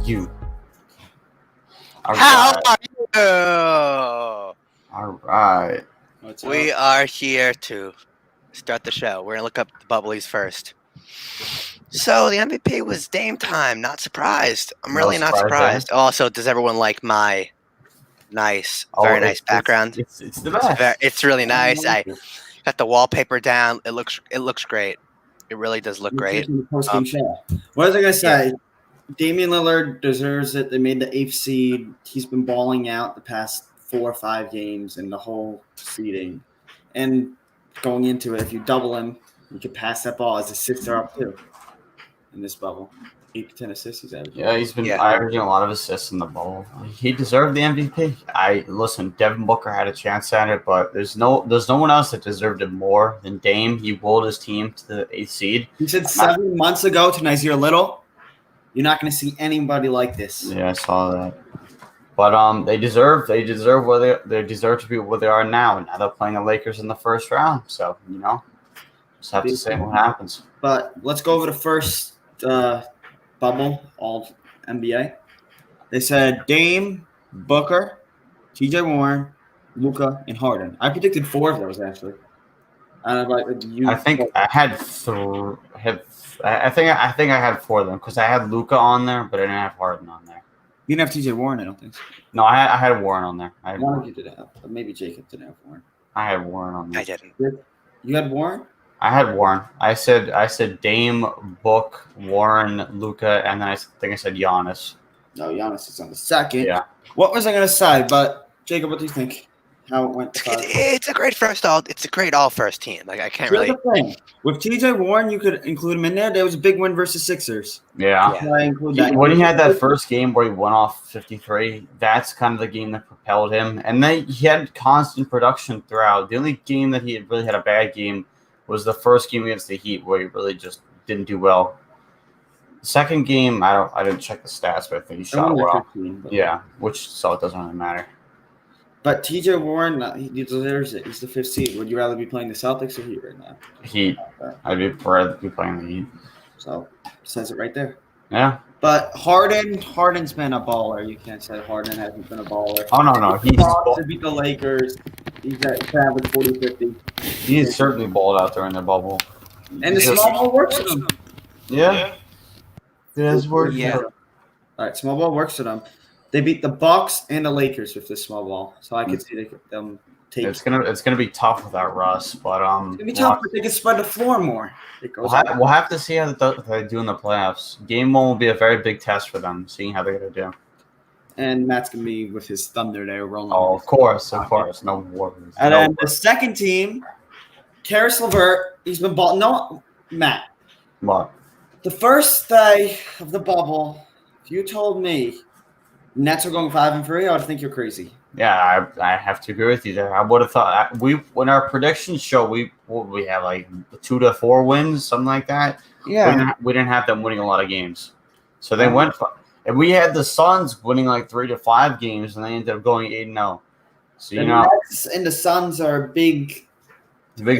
you? How Alright. are you? Alright. We are here to start the show. We're gonna look up the bubblies first. So the MVP was Dame time. Not surprised. I'm No really not surprise there. surprised. Also, does everyone like my very nice background? It's the best. It's really nice. I like it. got the wallpaper down. It looks great. It really does look great. Post-game show. What was I gonna say? Damian Lillard deserves it. They made the 8th seed. He's been balling out the past 4 or 5 games in the whole seeding. And going into it, if you double him, you could pass that ball as assists are up too in this bubble. 8 to 10 assists he's averaging. Yeah, he's been averaging a lot of assists in the bubble. He deserved the MVP. Devin Booker had a chance at it, but there's no one else that deserved it more than Dame. He rolled his team to the 8th seed. He said 7 months ago to Nasir Little, you're not going to see anybody like this. Yeah, I saw that. But they deserve they deserve to be where they are now. And now they're playing the Lakers in the first round. So, just have to say what happens. But let's go over the first bubble, all NBA. They said Dame, Booker, TJ Warren, Luka, and Harden. I predicted 4 of those actually. I think I had I think I had 4 of them because I had Luka on there, but I didn't have Harden on there. You didn't have TJ Warren, I don't think so. No, I had Warren on there. One of you did have, but maybe Jacob didn't have Warren. I had Warren on there. I didn't. You had Warren? I had Warren. I said Dame, Book, Warren, Luka, and then I think I said Giannis. No, Giannis is on the second. Yeah. What was I going to say? But Jacob, what do you think? How it went? It's a great It's a great all first team. Like I can't Here's really. the thing. With TJ Warren, you could include him in there. There was a big win versus Sixers. Yeah. So I include that. When he had that first game where he went off 53, that's kind of the game that propelled him. And then he had constant production throughout. The only game that he really had a bad game was the first game against the Heat, where he really just didn't do well. The second game, I didn't check the stats, but I think he shot well. 15, yeah, so it doesn't really matter. But TJ Warren, he deserves it. He's the 5th seed. Would you rather be playing the Celtics or Heat right now? Heat. I'd rather be playing the Heat. So it says it right there. Yeah. But Harden's been a baller. You can't say Harden hasn't been a baller. Oh, no. He's beat the Lakers. He's averaged 40-50. He certainly balled out there in the bubble. And the small ball works for them. Yeah. It has worked. Yeah. All right, small ball works for them. They beat the Bucks and the Lakers with this small ball, so I could see them take. It's gonna be tough without Russ, but it's gonna be tough, but they can spread the floor more. We'll have to see how they do in the playoffs. Game 1 will be a very big test for them, seeing how they're gonna do. And Matt's gonna be with his Thunder there rolling. Oh, of course, no worries. And then the second team, Karis LeVert, he's been balling. No, Matt. What? The first day of the bubble, if you told me Nets are going 5-3, I would think you're crazy. Yeah, I have to agree with you there. I would have thought when our predictions show we have like 2 to 4 wins, something like that. Yeah, we didn't have them winning a lot of games, so they went. And we had the Suns winning like 3 to 5 games, and they ended up going 8-0. So the Nets and the Suns are big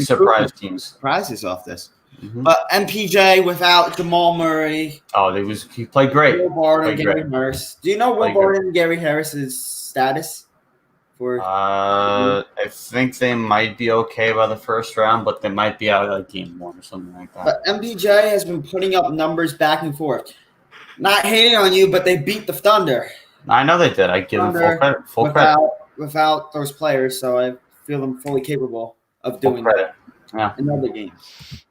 surprise teams. Surprises off this. Mm-hmm. But MPJ without Jamal Murray. Oh, he played great. Will Barton, Gary Harris. Do you know Will Barton and Gary Harris's status? I think they might be okay by the first round, but they might be out of game 1 or something like that. But MPJ has been putting up numbers back and forth. Not hating on you, but they beat the Thunder. I know they did. I give them full credit. Without those players, so I feel them fully capable of doing that. Yeah. Another game.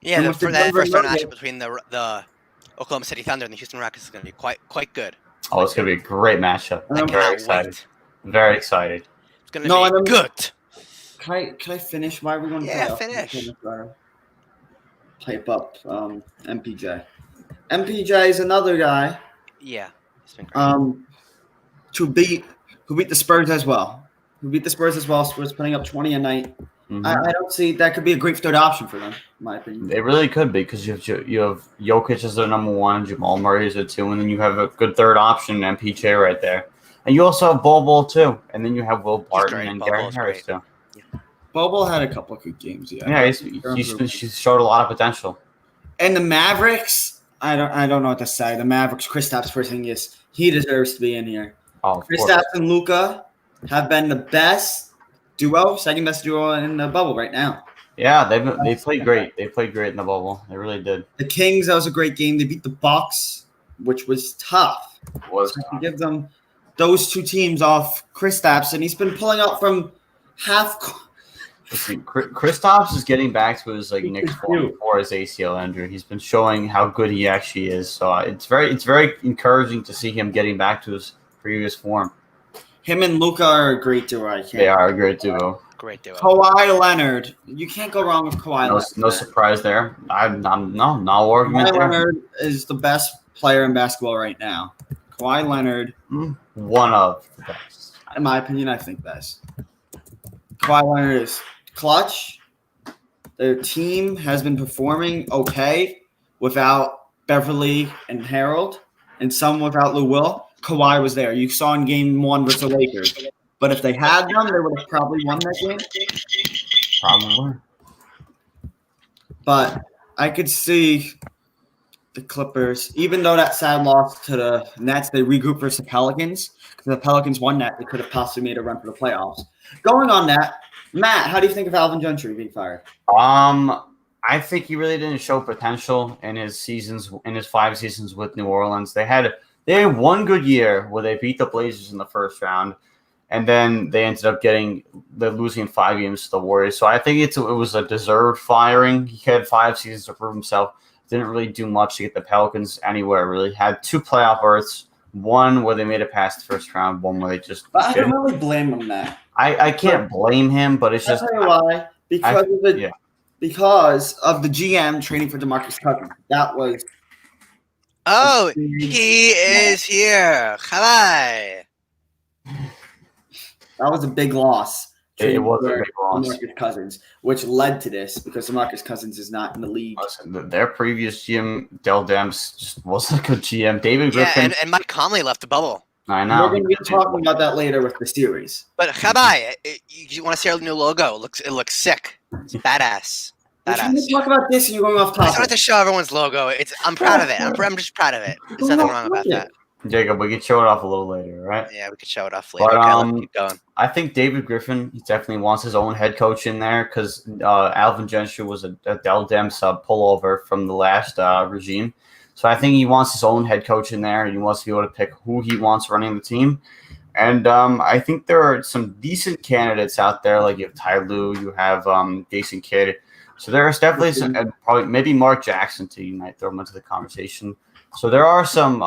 Yeah, that first round matchup between the Oklahoma City Thunder and the Houston Rockets is going to be quite good. Oh, it's going to be a great matchup. I'm very excited. Wait. Very excited. It's going to be good. Can I finish? Why are we going to finish. Type up MPJ. MPJ is another guy. Yeah. It's been great. Who beat the Spurs as well. Spurs putting up 20 a night. Mm-hmm. I don't see that could be a great third option for them, in my opinion. It really could be because you have Jokic as their number 1, Jamal Murray as a 2, and then you have a good third option, MPJ right there. And you also have Bol too, and then you have Will Barton and Gary Harris too. Yeah. Bol had a couple of good games, yeah. Yeah, he's showed a lot of potential. And the Mavericks, I don't know what to say. The Mavericks, Kristaps Porzingis, he deserves to be in here. Oh, of course. Kristaps and Luka have been the best duo, second best duo in the bubble right now. Yeah, they played great. They played great in the bubble. They really did. The Kings, that was a great game. They beat the Bucks, which was tough. Was So give them those two teams off Kristaps, and he's been pulling out from half. Listen, Kristaps is getting back to his Knicks form before his ACL injury. He's been showing how good he actually is. So it's very encouraging to see him getting back to his previous form. Him and Luka are a great duo. They are a great duo. Great duo. Kawhi Leonard, you can't go wrong with Kawhi Leonard. No surprise there. No argument Kawhi there. Leonard is the best player in basketball right now. Kawhi Leonard, One of the best. in my opinion, I think best. Kawhi Leonard is clutch. Their team has been performing okay without Beverly and Harold, and some without Lou Will. Kawhi was there. You saw in game 1 versus the Lakers. But if they had them, they would have probably won that game. Probably. But I could see the Clippers, even though that sad loss to the Nets, they regrouped versus the Pelicans. Because the Pelicans won that, they could have possibly made a run for the playoffs. Going on that, Matt, how do you think of Alvin Gentry being fired? I think he really didn't show potential in his 5 seasons with New Orleans. They had one good year where they beat the Blazers in the first round, and then they ended up losing 5 games to the Warriors. So I think it was a deserved firing. He had 5 seasons to prove himself. Didn't really do much to get the Pelicans anywhere, really. Had 2 playoff berths, one where they made it past the first round, one where they just But I don't really blame him, Matt. I can't blame him, but it's just – I'll tell you why. Because of the GM training for DeMarcus Cousins. That was – Oh, he is here. Hi. That was a big loss. It was a big loss. DeMarcus Cousins, which led to this because DeMarcus Cousins is not in the league. Listen, their previous GM, Dell Demps, just wasn't a good GM. David Griffin. And Mike Conley left the bubble. I know. We're going to be talking about that later with the series. But Chabai, you want to see our new logo? It looks sick. It's badass. We're trying to talk about this and you're going off I just topic. wanted to show everyone's logo. I'm proud of it. I'm just proud of it. There's nothing wrong about that. Jacob, we can show it off a little later, right? Yeah, we could show it off later. But, Okay, let's keep going. I think David Griffin, he definitely wants his own head coach in there because Alvin Gentry was a Dell Demps pullover from the last regime. So I think he wants his own head coach in there, and he wants to be able to pick who he wants running the team. And I think there are some decent candidates out there, like you have Ty Lue, you have Jason Kidd. So there's definitely some, probably maybe Mark Jackson too. You might throw him into the conversation. So there are some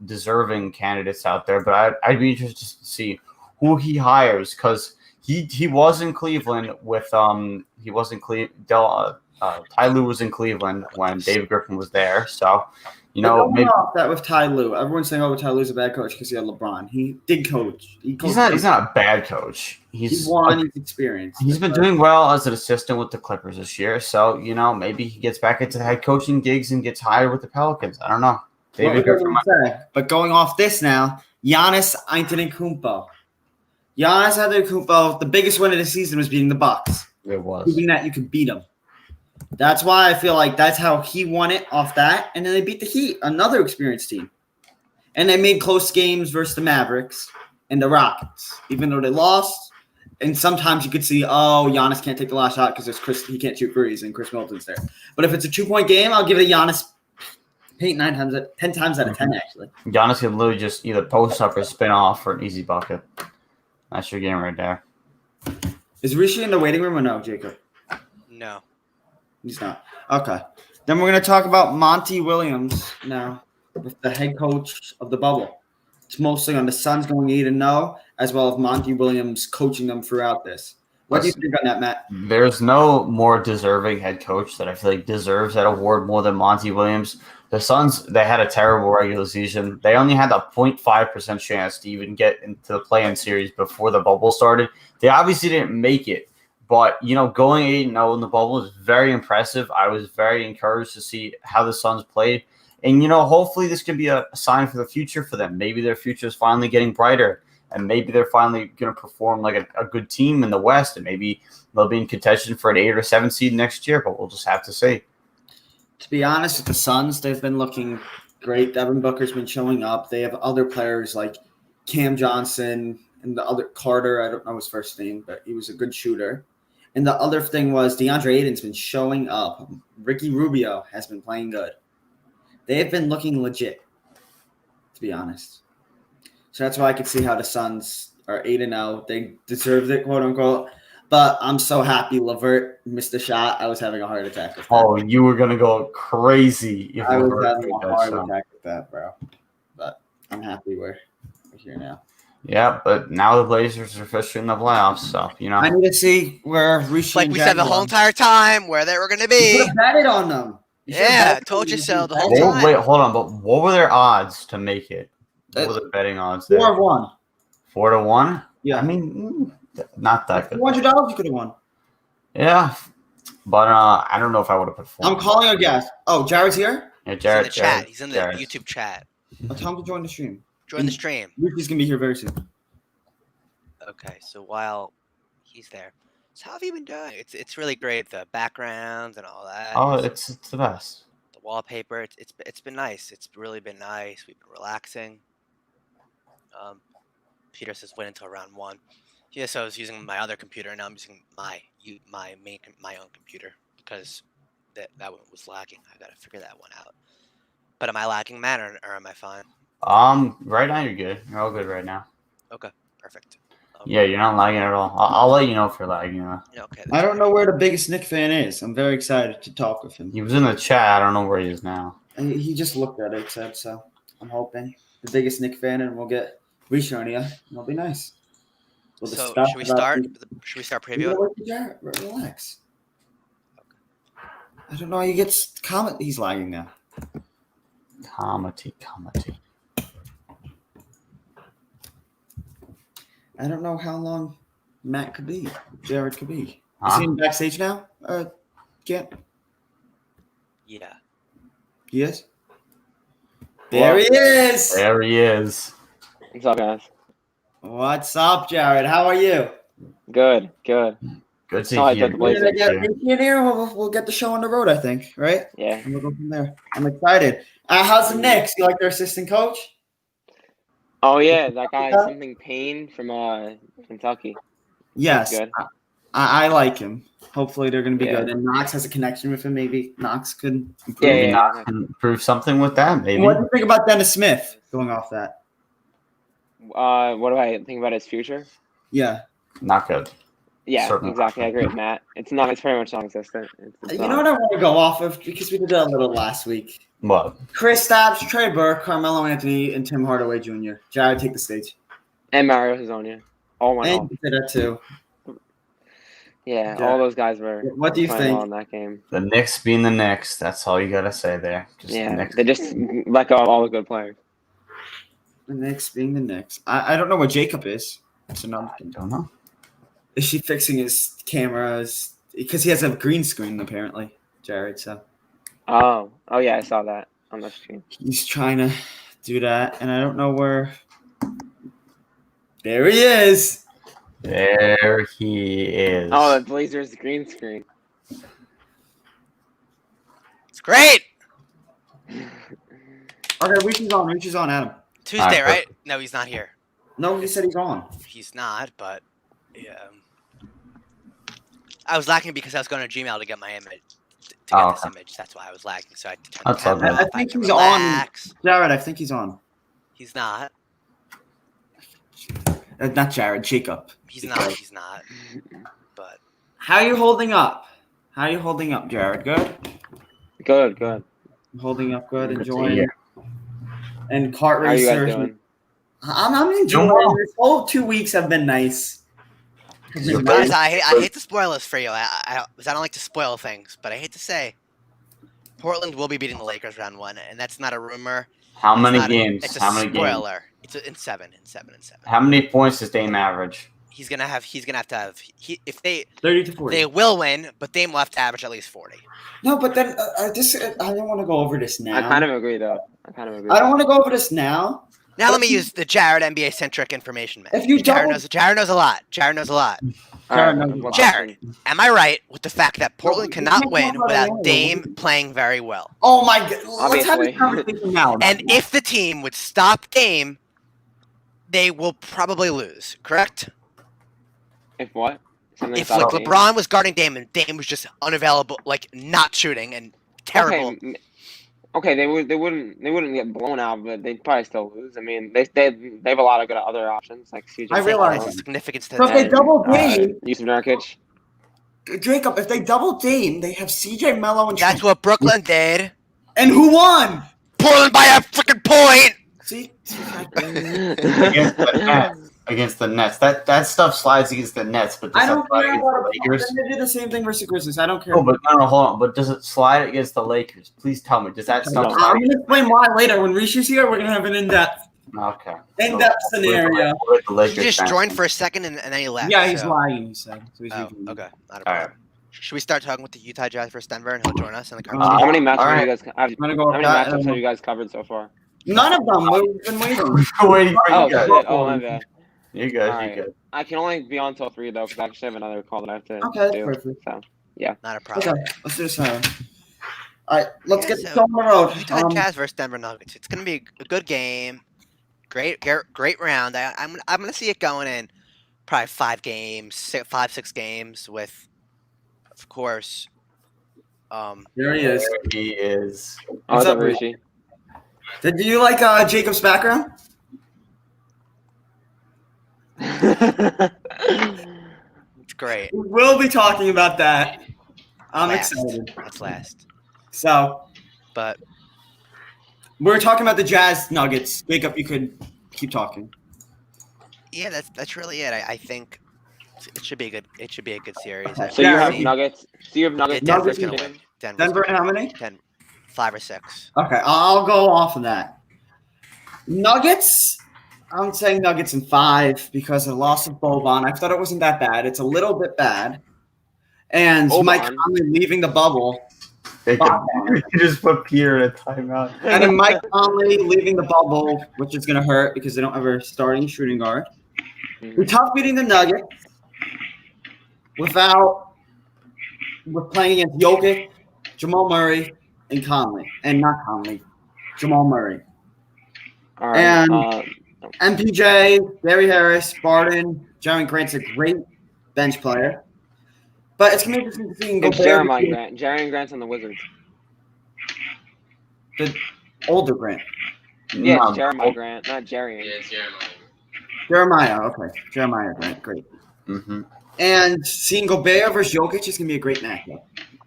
deserving candidates out there, but I'd be interested to see who he hires because he was in Cleveland with Ty Lue was in Cleveland when David Griffin was there. So maybe off that with Ty Lue. Everyone's saying, "Oh, Ty Lue's a bad coach because he had LeBron." He did coach. He's not a bad coach. He won. He's experienced. He's been doing well as an assistant with the Clippers this year. So maybe he gets back into the head coaching gigs and gets hired with the Pelicans. I don't know. David Griffin. But going off this now, Giannis Antetokounmpo. Giannis Antetokounmpo, the biggest win of the season was beating the Bucks. It was. Proving that you could beat them. That's why I feel like that's how he won it off that. And then they beat the Heat, another experienced team. And they made close games versus the Mavericks and the Rockets, even though they lost. And sometimes you could see, Giannis can't take the last shot because he can't shoot threes and Chris Middleton's there. But if it's a 2-point game, I'll give it to Giannis 10 times out of 10, actually. Giannis can literally just either post up or spin off for an easy bucket. That's your game right there. Is Rishi in the waiting room or no, Jacob? No. He's not. Okay. Then we're going to talk about Monty Williams now, with the head coach of the bubble. It's mostly on the Suns going 8-0, as well as Monty Williams coaching them throughout this. What do you think on that, Matt? There's no more deserving head coach that I feel like deserves that award more than Monty Williams. The Suns, they had a terrible regular season. They only had a 0.5% chance to even get into the play-in series before the bubble started. They obviously didn't make it. But, going 8-0 in the bubble is very impressive. I was very encouraged to see how the Suns played. And, hopefully this can be a sign for the future for them. Maybe their future is finally getting brighter. And maybe they're finally going to perform like a good team in the West. And maybe they'll be in contention for an 8 or 7 seed next year. But we'll just have to see. To be honest with the Suns, they've been looking great. Devin Booker's been showing up. They have other players like Cam Johnson and the other Carter. I don't know his first name, but he was a good shooter. And the other thing was DeAndre Ayton's been showing up. Ricky Rubio has been playing good. They have been looking legit, to be honest. So that's why I could see how the Suns are 8-0. They deserved it, quote unquote. But I'm so happy LeVert missed the shot. I was having a heart attack with that. Oh, you were gonna go crazy if I was LeVert having made a that heart shot. attack with that, bro. But I'm happy we're here now. Yeah, but now the Blazers are officially in the playoffs, so I need to see where Rishi Like and we said the Jaguar- whole entire time where they were going to You be. could have betted on them. You should have Yeah, betted told on you them. so the whole Well, time. wait, hold on. But what were their odds to make it? What were the betting odds there? 4-1. 4-1. Yeah. I mean, not that good. $400 you could have won. Yeah, but I don't know if I would have put 4. I'm calling a guess. Oh, Jared's here? Yeah, He's in Jared. the chat. He's in the Jared's. YouTube chat. I'll tell him to join the stream. Join the stream. Rishi's going to be here very soon. Okay, so while he's there, so how have you been doing? It's really great. The backgrounds and all that. Oh, it's the best. The wallpaper. It's been nice. It's really been nice. We've been relaxing. Peter says wait until round 1. Yeah, so I was using my other computer, and now I'm using my own computer because that one was lagging. I gotta figure that one out. But am I lagging, man, or am I fine? Right now you're good. You're all good right now. Okay, perfect. Yeah, you're not lagging at all. I'll let you know if you're lagging. Okay. I don't know where the biggest Nick fan is. I'm very excited to talk with him. He was in the chat. I don't know where he is now. And he just looked at it, said so. I'm hoping the biggest Nick fan, and we'll get Rishi on here. It'll be nice. We'll So discuss should we about start? the- Should we start You know previewing? what, Jared? Relax. I don't know. He gets comment. He's lagging now. Comedy. I don't know how long Matt could be. Jared could be. Is Huh? he in backstage now? Kent? Yeah. He is? There he is. There he is. What's up, guys? What's up, Jared? How are you? Good. Good to So I hear. took the We're Blazers. gonna get you. Rishi in here. We'll get the show on the road, I think. Right? Yeah. And we'll go from there. I'm excited. How's the Knicks? You like their assistant coach? Oh yeah, that guy something Payne from Kentucky. Yes. Good. I like him. Hopefully they're going to be Yeah. good. And Knox has a connection with him. Maybe Knox could improve. Yeah, Maybe yeah. Knox can prove something with that. Maybe. What do you think about Dennis Smith going off that? What do I think about his future? Yeah. Not good. Yeah, Certainly. exactly. I agree with Matt. It's pretty much non-existent. It's You know what I want to go off of? Because we did that a little last week. What? Chris Stapps, Trey Burke, Carmelo Anthony, and Tim Hardaway Jr. Jared, take the stage. And Mario Hazonia. All went And off. you did that too. Yeah, Yeah. all those guys were What do you playing think? well in that game. The Knicks being the Knicks. That's all you gotta say there. Just the Yeah, Knicks. they just let go of all the good players. The Knicks being the Knicks. I don't know where Jacob is. That's another I thing. don't know. Is she fixing his cameras? Because he has a green screen, apparently, Jared. So Oh yeah, I saw that on the stream. he's trying to do that. And I don't know where. There he is. There he is. Oh, the Blazers green screen. It's great. Okay, Reach's on. Reach's on, Adam. Tuesday, Alright, right? No, he's not here. No, he said he's on. He's not, but yeah. I was lacking because I was going to Gmail to get my image. To get Oh, this okay. image. That's why I was lagging. So I had to turn That's the camera okay. off. I think had to he's on. relax. Jared, I think he's on. He's not. Not Jared, Jacob. He's not. He's not. But How are you holding up? How are you holding up, Jared? Good? Good. I'm holding up good, Good to enjoying hear. And Kart How are you Racer. guys doing? I'm enjoying Doing well. this. Whole 2 weeks have been nice. Have been Guys, guys, nice. I hate to spoil this for you. I don't like to spoil things, but I hate to say, Portland will be beating the Lakers round 1, and that's not a rumor. How It's many not games? It's a How many games? spoiler. It's in 7. How many points does Dame average? He's gonna have to have. If they 30 to 40. they will win, but Dame will have to average at least 40. No, but then I don't want to go over this now. I kind of agree, though. I don't want to go over this now. Now let me use the Jared NBA centric information man. If you Jared double- knows a lot. Jared knows a lot. All Jared, right, no, what Jared. question? Am I right with the fact that Portland we cannot can't win talk about without it Dame anyway. playing very well? Oh my god! Let's have this Obviously. conversation now. And if the team would stop Dame, they will probably lose. Correct? If what? Something If about like Dame? LeBron was guarding Dame and Dame was just unavailable, like not shooting and terrible. Okay, they wouldn't get blown out, but they'd probably still lose. I mean, they have a lot of good other options like CJ. I realize There's significance to So if they that. double Dame, Yusuf Nurkic. Jacob, if they double Dame, they have CJ Mello and That's Trent. what Brooklyn did. And who won? Portland by a freaking point. See? Against the Nets. That stuff slides against the Nets, but does I that don't slide care against about the Lakers? They did the same thing versus Grizzlies. I don't care. Oh, but no, hold on. But does it slide against the Lakers? Please tell me. Does that stuff No. slide? I'm going to explain why later. When Rishi's here, we're going to have an in-depth Okay. scenario. With the He Lakers just fan. joined for a second and then he left. Yeah, he's so. lying, he said. So he's Oh, usually- okay. Not a All problem. Should we start talking with the Utah Jazz versus Denver and he'll join us in the Uh, conversation? How many matches all have you guys? How I'm going to go many with that. matchups have you guys covered so far? None of them. We've been waiting. We're waiting for Oh you guys. shit! Oh my bad. You guys, Alright. you guys. I can only be on till 3 though, because I actually have another call that I have to Okay, that's do. perfect. So Not a problem. Okay, let's do this now. All right, let's Yeah, get this so on the road. Utah Jazz versus Denver Nuggets. It's going to be a good game. Great round. I'm going to see it going in probably 5 games, 6 games with, of course, There he is. He is. oh, What's what's up, up, Rishi? Did you like Jacob's background? it's great. We will be talking about that. I'm Last. excited. That's last. So But we're talking about the Jazz Nuggets. Jacob, you could keep talking. yeah, that's really it. I think it should be a good series. Okay. So you Yeah, have he- Nuggets. So you have Yeah, Nuggets. Denver's Nuggets gonna win. Denver, how many? 5 or 6. Okay, I'll go off of that. Nuggets. I'm saying Nuggets in 5 because of the loss of Boban. I thought it wasn't that bad. It's a little bit bad. And Boban. Mike Conley leaving the bubble. You just put Peter in a timeout. And then Mike Conley leaving the bubble, which is going to hurt because they don't have a starting shooting guard. We're tough beating the Nuggets with playing against Jokic, Jamal Murray, and Conley. And not Conley, Jamal Murray. All right. And- MPJ, Gary Harris, Barton, Jeremy Grant's a great bench player. But it's going to be interesting to see him go it's there. Jeremiah Grant. Jeremy Grant's on the Wizards. The older Grant. Yeah, No, it's Jeremiah Grant, not Jerry. Yeah, it's Jeremiah. Jeremiah, okay. Jeremiah Grant, great. Mm-hmm. And seeing Gobert versus Jokic is going to be a great matchup.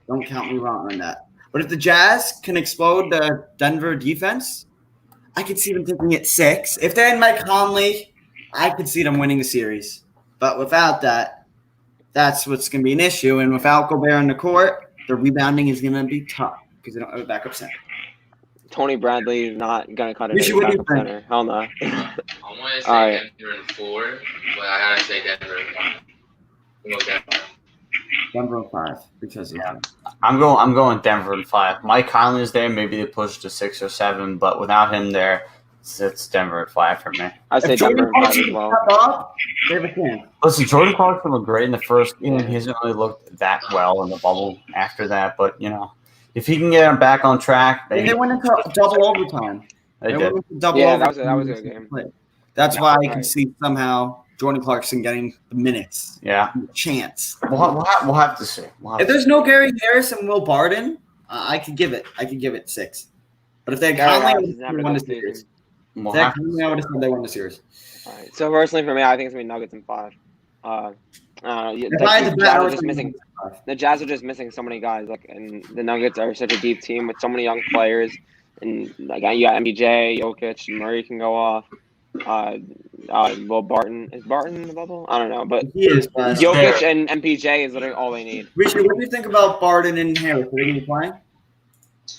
Don't count me wrong on that. But if the Jazz can explode the Denver defense, I could see them taking it 6. If they had Mike Conley, I could see them winning the series. But without that, that's what's going to be an issue. And without Gobert on the court, the rebounding is going to be tough because they don't have a backup center. Tony Bradley is not gonna cut it. Rishi, as what do you backup think? center. Hell no. I want to say All right. Denver in 4, but I gotta say Denver in 5. We'll go Denver. Denver in 5 because of that. I'm going Denver in 5. Mike Conley is there. Maybe they push to 6 or 7, but without him there, it's Denver at 5 for me. I say If Denver Jordan in 5 Clarkson as can well. step up, they have a chance. Listen, Jordan Clarkson looked great in the first game. He hasn't really looked that well in the bubble after that, but if he can get him back on track, And maybe they went into double overtime. they did. went into double Yeah, that was overtime. a good game. That's why I can Right. see somehow Jordan Clarkson getting the minutes. Yeah, Chance. we'll have to see. If there's no Gary Harris and Will Barton, I could give it. 6. But if they Gary Conley, I Harris would is have never won the done series. season. We'll If they have Conley, I would have said they won the series. All right. So personally, for me, I think it's gonna be Nuggets in 5. If I had to bet, I would just say missing. Nuggets. The Jazz are just missing so many guys. And the Nuggets are such a deep team with so many young players. And you got MBJ, Jokic, Murray can go off. Will Barton is Barton in the bubble? I don't know, but He is. But Jokic and MPJ is literally all they need. Rishi, what do you think about Barton and Harris? Are they going to be playing?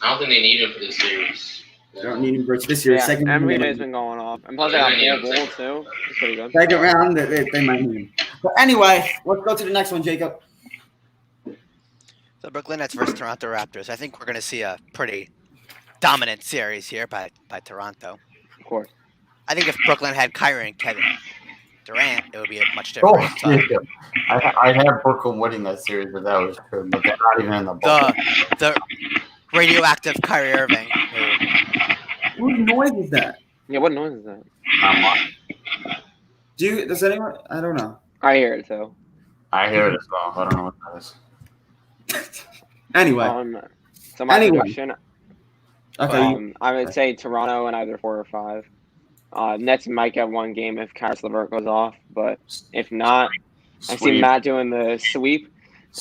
I don't think they need him for this series. They don't need him for this year. Yeah, Second MPJ's been going off, and plus they got Bol Bol too. It's pretty good. second round, they might need him. But anyway, let's go to the next one, Jacob. So Brooklyn Nets versus Toronto Raptors. I think we're going to see a pretty dominant series here by Toronto. Of course. I think if Brooklyn had Kyrie and Kevin, Durant, it would be a much Oh, different. yeah. I had Brooklyn winning that series, but that was true. But they're not even in the bubble. The radioactive Kyrie Irving. Who, What noise is that? Yeah, what noise is that? Not much. Does anyone? I don't know. I hear it though. I hear it as well. I don't know what that is. Anyway, So my Anyway. prediction, okay. I would say Toronto in either 4 or 5. Nets might get one game if Karis LeVert goes off, but if not, I see Sweet. Matt doing the sweep.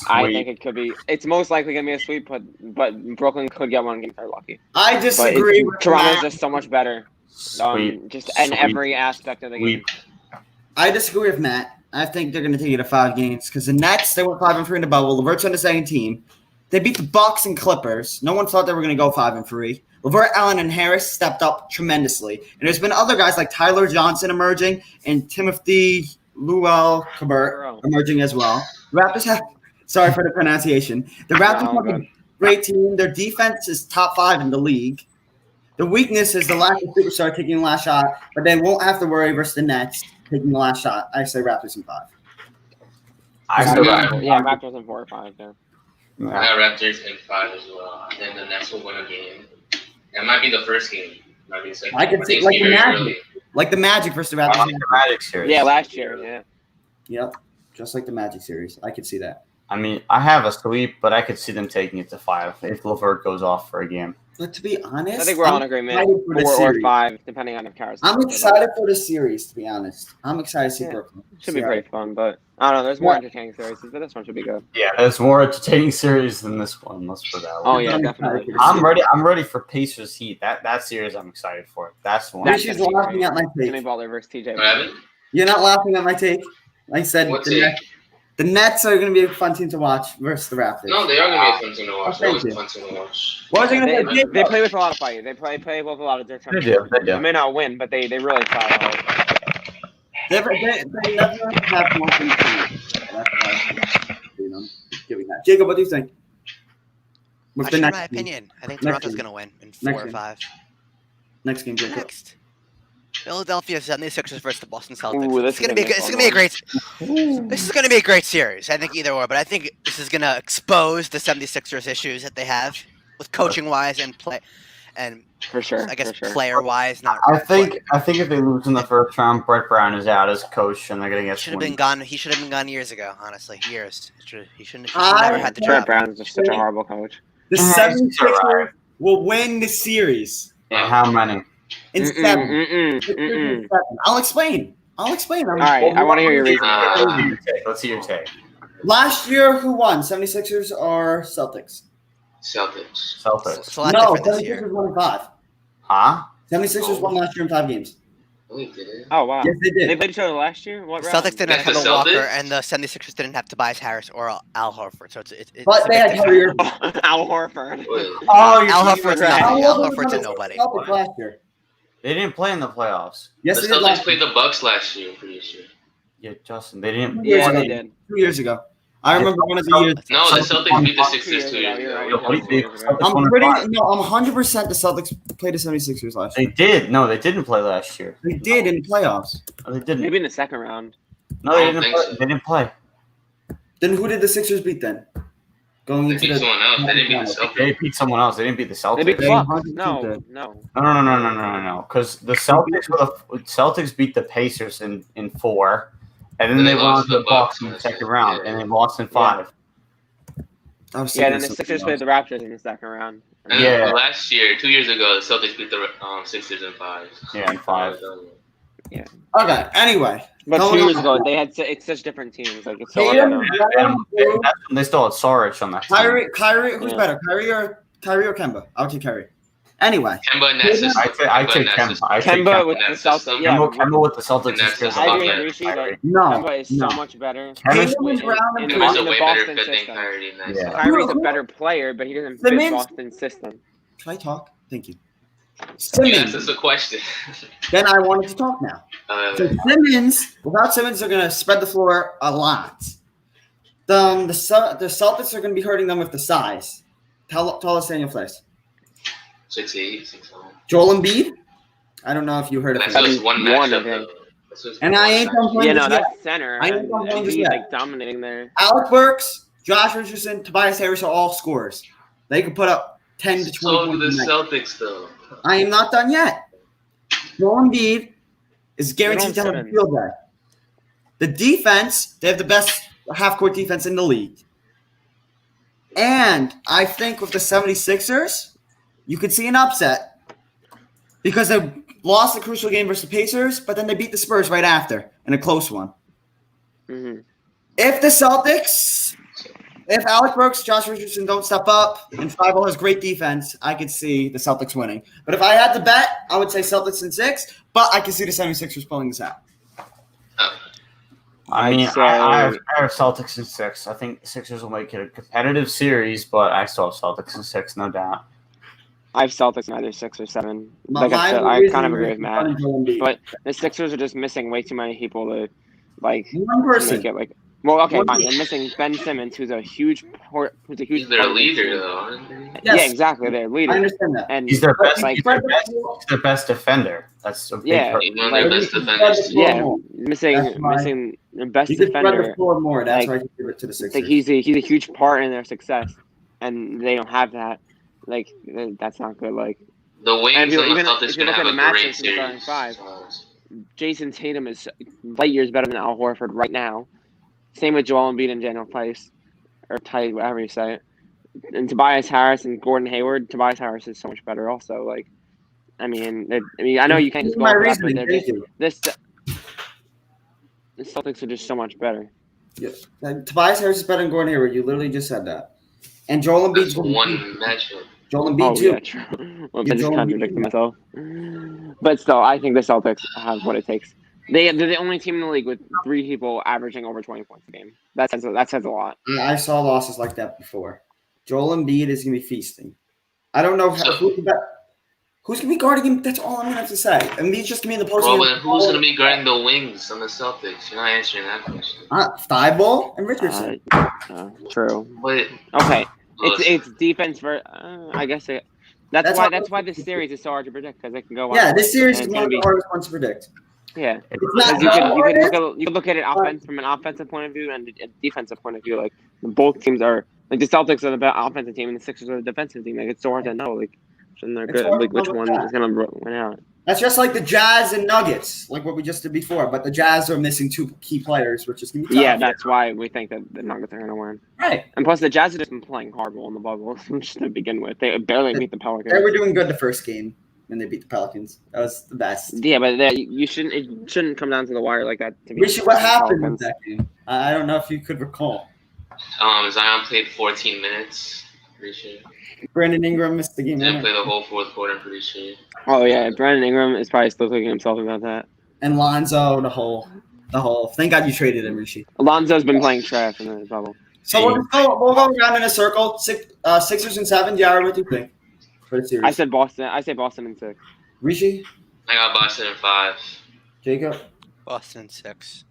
I Sweet. think it could be. It's most likely gonna be a sweep, but Brooklyn could get one game if they're lucky. I But disagree with Toronto's Matt. just so much better, Sweet. just in Sweet. every aspect of the game. Sweet. I disagree with Matt. I think they're going to take it to 5 games because the Nets, they went 5-3 in the bubble. LeVert's on the second team. They beat the Bucks and Clippers. No one thought they were going to go 5-3. LeVert, Allen, and Harris stepped up tremendously. And there's been other guys like Tyler Johnson emerging and Timothy Luel Cabert emerging as well. The Raptors have – sorry for the pronunciation. The Raptors No, have a great team. Their defense is top 5 in the league. The weakness is the lack of superstar taking the last shot, but they won't have to worry versus the Nets taking the last shot. I say Raptors in 5. I said Yeah, Raptors in 4 or 5. Yeah. I got Raptors in 5 as well. I think the Nets will win a game. It might be the first game. Might be the second. I could game. see think like it's the very Magic, early. like the Magic versus the I Raptors. like the Magic series. Yeah, last year. Yeah. Yep, just like the Magic series. I could see that. I mean, I have a sweep, but I could see them taking it to 5 if LeVert goes off for a game. But to be honest, I think we're all in I'm agreement. excited for the 4 or series. 5, depending on if Karis. I'm excited for the series. To be honest, I'm excited to see Yeah. Brooklyn. Should be See pretty fun, but I don't know. There's more Yeah. entertaining series, but this one should be good. Yeah, it's more entertaining series than this one. Let's put that Oh one. yeah, I'm definitely. excited. I'm ready for Pacers Heat. That series I'm excited for. That's the one. That's She's gonna be laughing great. at my Jimmy take. Butler versus TJ. What happened? You're not laughing at my take. Like I said, What's the, it? the Nets are going to be a fun team to watch versus the Raptors. No, they are going to be a fun team to watch. Oh, They're always thank a fun team to watch. What was I going to say? They play with a lot of fight. They play with a lot of different. They do. They They do. may not win, but they really try hard. They never have more than 2. That's why I'm giving that. Jacob, what do you think? With I the share next my game. opinion. I think Next Toronto's game. going to win in 4 Next or game. 5. Next game, Jacob. Next, Philadelphia 76ers versus the Boston Celtics. Ooh, It's gonna be good. It's gonna be a great. This is gonna be a great series. I think either or, but I think this is gonna expose the 76ers issues that they have with coaching wise and play, and For sure. I guess for sure. player wise. Not. I think if they lose in the first round, Brett Brown is out as coach, and they're going to get should have been swept. gone. He should have been gone years ago. Honestly, years. He shouldn't have I- never had the Brett job. Brown's just such a horrible coach. The Mhm. 76ers Alright. will win the series And how many? in 7. Mm-mm. I'll explain. All right, I want to hear your reason. Let's hear your take. Last year, who won? 76ers or Celtics? Celtics. Celtics. It's a lot No, different this 76ers year. won in 5. Huh? 76ers won last year in 5 games. No, he didn't. Oh wow. Yes, they They did. played each other last year. What The round? Celtics didn't Against have the Kemba Walker, Celtics? and the 76ers didn't have Tobias Harris or Al Horford. So it's But a they bit had different. Kyrie Irving. Al Horford. Wait, Oh, Al Horford's right. nothing. Al Al Horford's a Horford nobody. Celtics last year. they didn't play in the playoffs. Yes, the they did Celtics last played the Bucks last year, I'm pretty sure. Yeah, Justin. They didn't. Yeah, ago. they did. 2 years ago. I remember one of the years. No, the Celtics beat the Celtics Sixers 2 years You're right. ago. I'm pretty. No, I'm 100% the Celtics played the 76ers last They year. did. No, they didn't play last year. They did in the playoffs. No, they didn't. Maybe in the second round. No, they I don't didn't. think Play. so. They didn't play. Then who did the Sixers beat then? Going They into beat the. someone else. They didn't beat the Celtics. They beat someone else. They didn't beat the Celtics. They beat the They Bucks. 100% No. No. Because the Celtics beat the Pacers in 4, and then And they they went lost on to to the the Bucks Bucks in the in the second second, round, yeah. and they lost in 5. I was Yeah, thinking then the of Sixers something played the Raptors in the second round. And Yeah. then last year, 2 years ago, the Celtics beat the Sixers in 5. Yeah, in 5. else. Okay. Anyway. But Going 2 years on. ago, they had it's such different teams. Like it's so Tatum, hard to know. Brown, Blue, That's when they still had Saric on that team. Kyrie. Who's Yeah. better, Kyrie or Kemba? I'll take Kyrie. Anyway, Kemba and that system. I take Kemba. I take Kemba Kemba. with that the Celtics. system. Yeah, Kemba with the Celtics And is that's scares just a lot about better it. than Kyrie. no, Kemba is no. so much better. Kemba's Tatum is In- Brown in and the- Kemba's in a the way better Boston fit than system. Kyrie in that Yeah. system. Kyrie's a better player, but he doesn't fit Simmons- Boston's system. Can I talk? Thank you. You Simmons. asked us a question. Then I wanted to talk now. So Simmons, without Simmons, they're going to spread the floor a lot. The Celtics are going to be hurting them with the size. Tall is Daniel Fleiss. 6'8", 6'9". Joel Embiid. I don't know if you heard of And him. that's just one One, I matchup. think. though. And I ain't complaining. Yeah, no, just yet. that's center. I ain't And complaining just Embiid yet. like dominating there. Alec Burks, Josh Richardson, Tobias Harris are all scorers. They could put up 10 to 20 So do the points a night. Celtics, though. I am not done yet. Joel Embiid is guaranteed to have a Simmons. field day. The defense, they have the best half-court defense in the league. And I think with the 76ers, you could see an upset because they lost the crucial game versus the Pacers, but then they beat the Spurs right after in a close one. Mm-hmm. If the Celtics, if Alec Burks, Josh Richardson don't step up, and Thibault has great defense, I could see the Celtics winning. But if I had to bet, I would say Celtics in 6, but I can see the 76ers pulling this out. I mean, I'd I say- have Celtics in 6. I think Sixers will make it a competitive series, but I still have Celtics in 6, no doubt. I have Celtics in either 6 or 7. My Like I said, I reason kind of for agree with Matt. running Joel Embiid. But the Sixers are just missing way too many people to like One to person. make it like. Well, okay, One fine. person. They're missing Ben Simmons, who's a huge part. He's their leader, though, aren't they? Yes. Yeah, exactly. Their I leader. understand that. And He's their best. But He's their best defender. That's a big Yeah, hurt. He's one of like- their best He- defenders. he- yeah, That's missing why- the best You could spread defender. the floor more. That's Like- why I give it to the Sixers. Like he's a huge part in their success, and they don't have that. Like that's not good. Like The Wings and if you- the even Celtics if you going to look have at a the matchups great in the starting series. five, So, Jason Tatum is light years better than Al Horford right now. Same with Joel Embiid and Daniel Tice, or Tice, whatever you say it. And Tobias Harris and Gordon Hayward. Tobias Harris is so much better. Also, like, I mean, I know you can't just go my off that, but reasoning. they're Thank just you. the Celtics are just so much better. Tobias Harris is better than Gordon Hayward. You literally just said that. And Joel Embiid's that's one matchup. Joel Embiid Oh too. yeah, true. Well, Yeah, I just Joel contradicted Embiid. myself. But still, I think the Celtics have what it takes. They're the only team in the league with 3 people averaging over 20 points a game. That says a lot. I saw losses like that before. Joel Embiid is going to be feasting. I don't know who's going to be guarding him. That's all I'm going to have to say. Embiid's just going to be in the post. Well, then who's going to be guarding the Wings on the Celtics? You're not answering that question. Thibault and Richardson. True. But Okay, listen, it's defense for. I guess that's That's why how- this series is so hard to predict because it can go. Yeah, either this way, series and is it's one gonna of the be hardest ones to predict. yeah. It's not Because you hard. can look at it from an offensive point of view and a defensive point of view. Like both teams are like the Celtics are the best offensive team and the Sixers are the defensive team. Like it's so hard to know like they're It's good. hard to Like which know one that. is gonna win out. That's just like the Jazz and Nuggets, like what we just did before. But the Jazz are missing 2 key players, which is going to be tough. Yeah, that's why we think that the Nuggets are gonna win. right. And plus, the Jazz have just been playing horrible in the bubble just to begin with. They barely beat the They Pelicans. were doing good the first game when they beat the Pelicans. That was the best. Yeah, but you shouldn't. It shouldn't come down to the wire like that. To be Rishi, what happened in Pelicans. that game? I don't know if you could recall. Zion played 14 minutes. Pretty sure. Brandon Ingram missed the game. Didn't winner. play the whole fourth quarter. I'm pretty sure. Oh yeah, Brandon Ingram is probably still kicking himself about that. And Lonzo, the whole. Thank God you traded him, Rishi. Alonzo's been playing trash in the bubble. So we'll go around in a circle. Sixers and 7. Jared, what do you think for the series? I said Boston. I say Boston in 6. Rishi, I got Boston in 5. Jacob, Boston 6.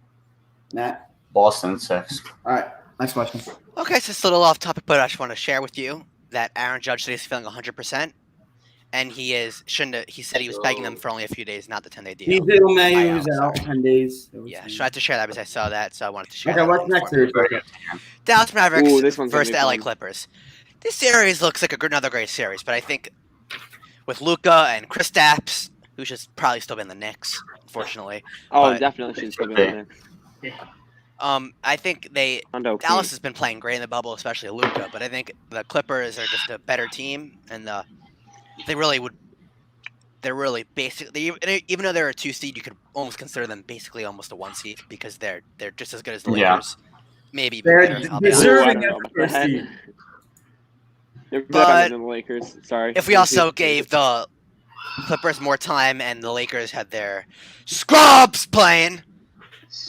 Matt. Boston 6. All right, next question. Okay, so it's a little off topic, but I just want to share with you that Aaron Judge today is feeling 100%, and he said he was begging them for only a few days, not the 10-day deal. Nizu Mayu is I know, out sorry. 10 days. Yeah, so I had to share that because I saw that, so I wanted to share. Okay, that what's one next for you. series? Dallas Mavericks Ooh, this one's gonna versus be the LA fun. Clippers. This series looks like another great series, but I think with Luka and Kristaps, who should probably still be in the Knicks, unfortunately. Oh, But- definitely should still be in there. I think Hondo Dallas has been playing great in the bubble, especially Luka, but I think the Clippers are just a better team, and they're really basically, even though they're a 2 seed, you could almost consider them basically almost a 1 seed because they're just as good as the Yeah. Lakers, maybe even They're better. I'll be honest. deserving I of don't the know. first seed. They're But better than the Lakers. Sorry. If we also gave the Clippers more time and the Lakers had their scrubs playing,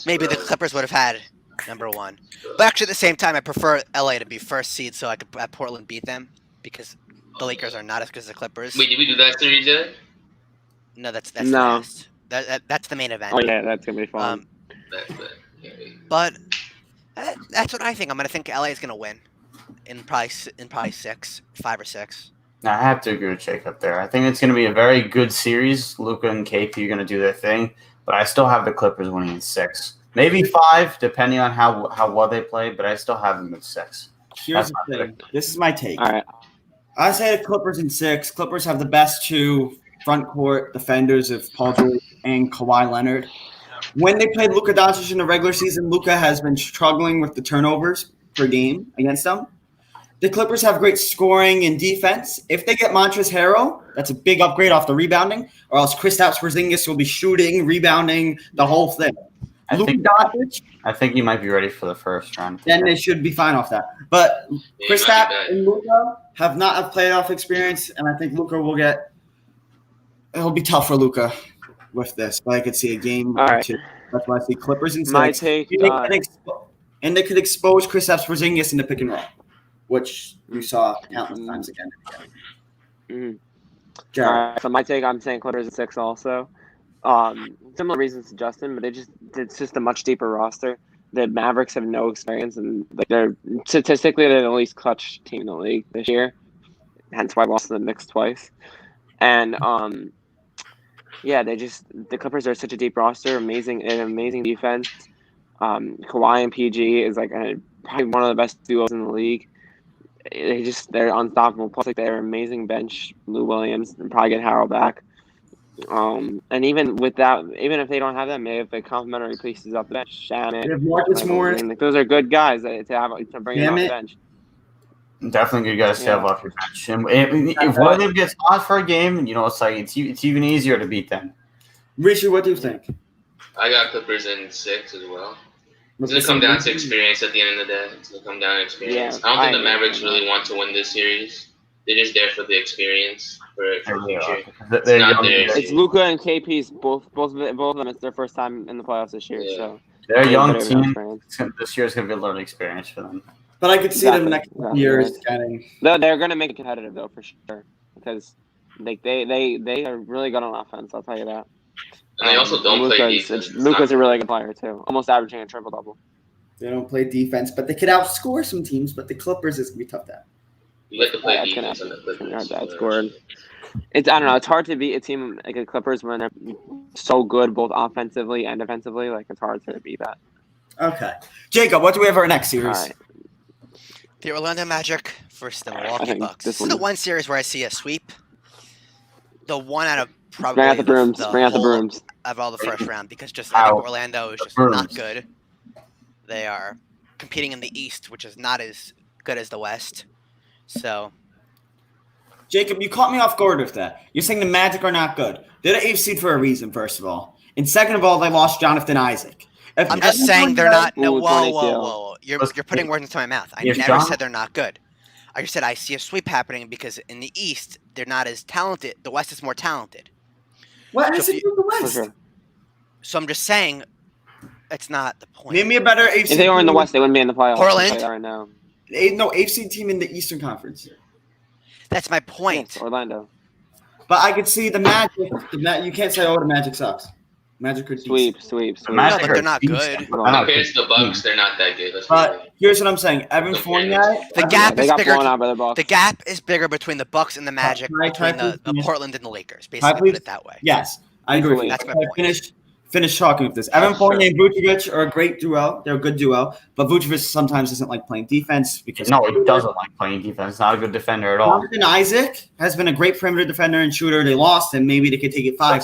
maybe the Clippers would have had number 1. But actually, at the same time, I prefer LA to be first seed so I could have Portland beat them because the Lakers are not as good as the Clippers. Wait, did we do that series yet? No, that's No. last. That's the main event. Oh yeah, that's gonna be fun. But that's what I think. I'm gonna think LA is gonna win in probably 5 or 6. Now, I have to agree with Jacob there. I think it's going to be a very good series. Luka and KP are going to do their thing. but I still have the Clippers winning in 6. Maybe 5, depending on how well they play, but I still have them at 6. Here's the thing. This is my take. All right. I say the Clippers in 6. Clippers have the best 2 front court defenders of Paul George and Kawhi Leonard. When they played Luka Doncic in the regular season, Luka has been struggling with the turnovers per game against them. The Clippers have great scoring and defense. If they get Montrezl Harrell, that's a big upgrade off the rebounding, or else Kristaps Porzingis will be shooting, rebounding, the whole thing. I think you might be ready for the first round. Then they should be fine off that. But Kristaps and Luka have not have playoff experience, and I think Luka will get – it'll be tough for Luka with this. But I could see a game or two. That's why I see Clippers in 6. My take and they could expose Kristaps Porzingis in the pick and roll, which we saw countless times again. Mm-hmm. All right, so my take, I'm saying Clippers in 6 also. Similar reasons to Justin, but it's just a much deeper roster. The Mavericks have no experience, and they're statistically they're the least clutch team in the league this year. Hence why I lost to the Knicks twice. And the Clippers are such a deep roster, amazing defense. Kawhi and PG is probably one of the best duos in the league. They're unstoppable. Plus, they're amazing bench. Lou Williams and probably get Harrell back. And even with that, even if they don't have them, they have the complimentary pieces off the bench. Shannon, they have Marcus Morris. Those are good guys to bring them off the bench. Definitely good guys to have off your bench. And if one of them gets hot for a game, it's even easier to beat them. Richie, what do you think? I got Clippers in 6 as well. It's going to come down to experience at the end of the day. It's going to come down to experience. I don't think the Mavericks really want to win this series. They're just there for the experience. It's Luka and KP's both of them. It's their first time in the playoffs this year. Yeah. So they're a young team. This year's going to be a learning experience for them. But I could see them next years getting. They're going to make it competitive though for sure because they are really good on offense. I'll tell you that. And they also don't play defense. Luka's a really good player too, almost averaging a triple double. They don't play defense, but they could outscore some teams. But the Clippers is going to be tough. You like to play defense on the Clippers. Outscored. I don't know. It's hard to beat a team like the Clippers when they're so good both offensively and defensively. It's hard to beat that. Okay, Jacob, what do we have for our next series? All right. The Orlando Magic versus the Milwaukee Bucks. This is the one series where I see a sweep. The one out of probably bring out the brooms of all the first round because I think Orlando is just not good. They are competing in the East, which is not as good as the West. So, Jacob, you caught me off guard with that. You're saying the Magic are not good. They're the 8th seed for a reason, first of all. And second of all, they lost Jonathan Isaac. I'm just saying they're not. No, whoa. You're putting words into my mouth. I never said they're not good. I just said I see a sweep happening because in the East, they're not as talented. The West is more talented. What has it to do with the West? Sure. So I'm just saying it's not the point. Name me a better 8th seed. If they were in the West, they wouldn't be in the playoffs. Portland? Right now. No, 8th seed team in the Eastern Conference. That's my point. Yes, Orlando. But I could see the Magic. You can't say, the Magic sucks. Magic could sweep. No, but they're not good. Compared to the Bucks, they're not that good. But here's what I'm saying. Evan Fournier. The gap is bigger. The gap is bigger between the Bucks and the Magic, between the Portland and the Lakers. Basically, put it that way. Yes, I agree. That's my point. Finish talking with this. Evan Fournier and Vucevic are a great duo. They're a good duo. But Vucevic sometimes doesn't like playing defense because he doesn't like playing defense. He's not a good defender at all. Jonathan Isaac has been a great perimeter defender and shooter. They lost him. Maybe they could take it 5.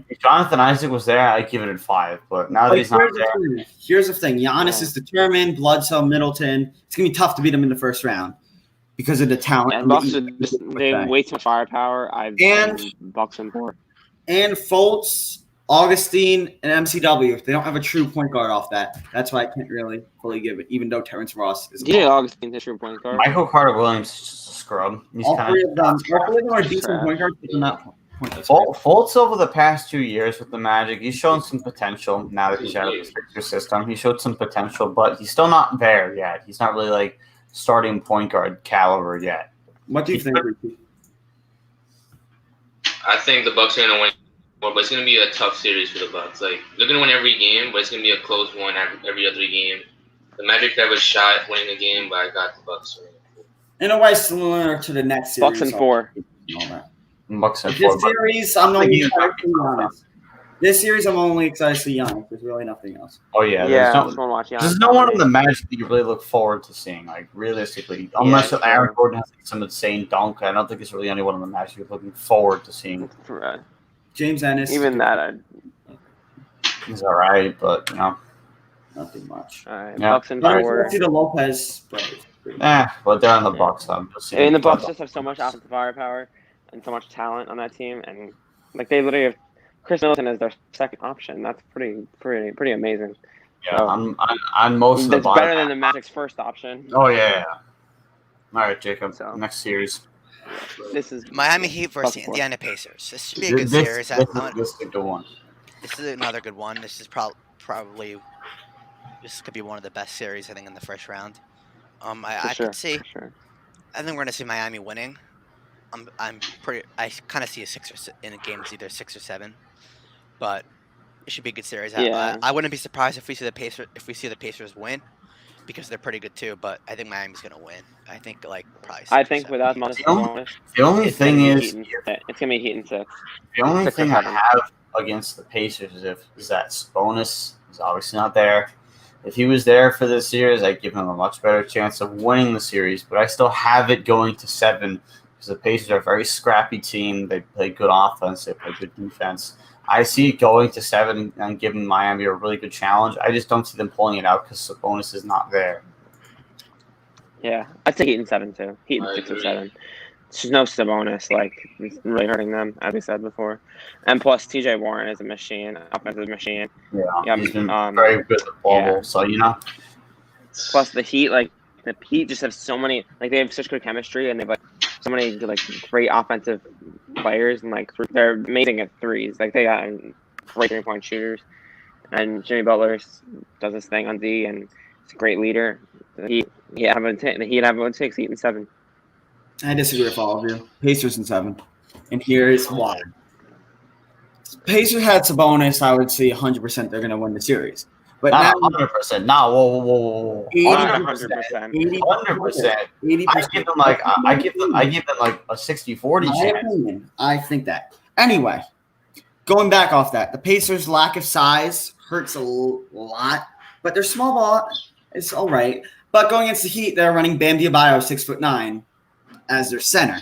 If Jonathan Isaac was there, I'd give it a 5. But now that he's not there. Here's the thing. Giannis is determined. Bledsoe, Middleton. It's going to be tough to beat him in the first round because of the talent. And Bucks they have way too much firepower. Bucks and 4. And Fultz, Augustine, and MCW. They don't have a true point guard off that. That's why I can't really fully give it, even though Terrence Ross is. Yeah, Augustine's a true point guard. Michael Carter-Williams is just a scrub. All three of them are decent point guards, but they're not point guards. Fultz over the past 2 years with the Magic, he's shown some potential now that he's out of the Sixers system. He showed some potential, but he's still not there yet. He's not really starting point guard caliber yet. What do you think, Ricky? I think the Bucks are going to win. But it's going to be a tough series for the Bucks. They're going to win every game, but it's going to be a close one every other game. The Magic have a shot at winning the game, but I got the Bucks winning. In a way, similar to the next series. Bucks and 4. Bucks and 4. This series, I'm not even honest. This series, I'm only excited to see Giannis. There's really nothing else. Oh yeah, Yeah, I there's just want to watch Giannis. no one on the Magic that you really look forward to seeing. Like realistically, unless true. Aaron Gordon has some insane dunk, I don't think there's really anyone on the Magic you're looking forward to seeing. James Ennis. Even that, He's all right, but nothing much. all right. Yeah. Bucks and I'm four. excited to see the Lopez brothers. But they're on the Bucks. So I'm just And the Bucks just have so much offensive firepower and so much talent on that team, and like they literally have Chris Middleton as their second option. That's pretty amazing. Yeah, on most of the That's better than the Magic's first option. Oh yeah. All right, Jacob. So- Next series. This is Miami Heat versus Bucks. Indiana Pacers. This should be a good series. This is a good one. This is another good one. This is probably this could be one of the best series I think in the first round. I for could see. sure. I think we're gonna see Miami winning. I kind of see a in a game. It's either 6 or 7, but it should be a good series. Yeah. I wouldn't be surprised if we see the Pacers win, because they're pretty good too. But I think Miami's gonna win. I think probably. 6 I or think 7. without Moses The only- Sabonis, The only it's gonna thing be is, it's gonna be Heat and 6. the only 6 or thing I 7. have against the Pacers is that Sabonis is obviously not there. If he was there for this series, I'd give him a much better chance of winning the series. But I still have it going to 7 because the Pacers are a very scrappy team. They play good offense. They play good defense. I see it going to 7 and giving Miami a really good challenge. I just don't see them pulling it out because Sabonis is not there. Yeah, I'd say Heat and 7 too. Heat and I 6 or agree. 7. There's no Sabonis, it's really hurting them, as we said before. And plus, T.J. Warren is a machine, offensive machine. Yeah, he's been um, very good at the bubble. yeah. So Plus, the Heat, the Heat just have so many, they have such good chemistry, and they have so many great offensive players, and they're amazing at threes. They got great 3-point shooters, and Jimmy Butler does his thing on D, and he's a great leader. The Heat have what it takes. Heat and 7. I disagree with all of you. Pacers in 7. And here's why. Pacers had Sabonis, I would say 100% they're going to win the series. But not now 100%. No, whoa. 80%. 100%. 100%. 80%. I give them like a 60-40 My chance. opinion, I think that. Anyway, going back off that, the Pacers' lack of size hurts a lot, but they're small ball. It's all right. But going against the Heat, they're running Bam Adebayo, 6'9", as their center.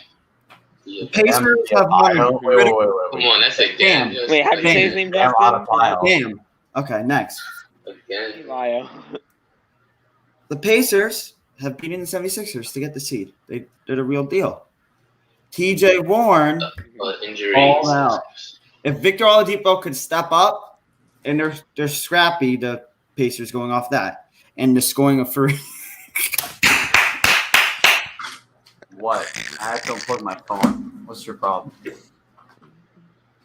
Yeah. The Pacers have one. Wait. Come on, that's a Damn. damn. Wait, how'd you say his name, Bam Justin? Adebayo. Damn. Okay, next. Again. Lyle. The Pacers have beaten the 76ers to get the seed. They're the real deal. T.J. Warren, Injuries. all out. If Victor Oladipo could step up, and they're scrappy, the Pacers going off that, and the scoring of free. What? I have to unplug my phone. What's your problem?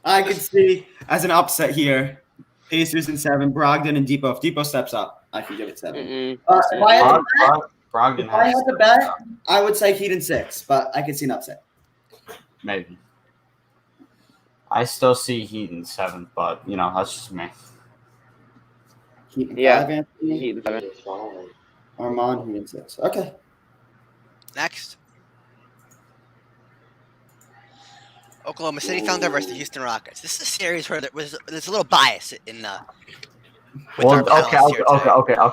I could see as an upset here. Pacers in 7, Brogdon and Depot. If Depot steps up, I can give it 7. Mm-mm. If I had to bet, Brogdon if I has had to bet, I would say Heat in 6, but I could see an upset. maybe. I still see Heat in 7, but that's just me. Heat in Yeah. 5, Anthony. Heat and 7. Armand, Heat in 6. Okay. Next, Oklahoma City Thunder versus the Houston Rockets. This is a series where there's a little bias in the. with our panelists here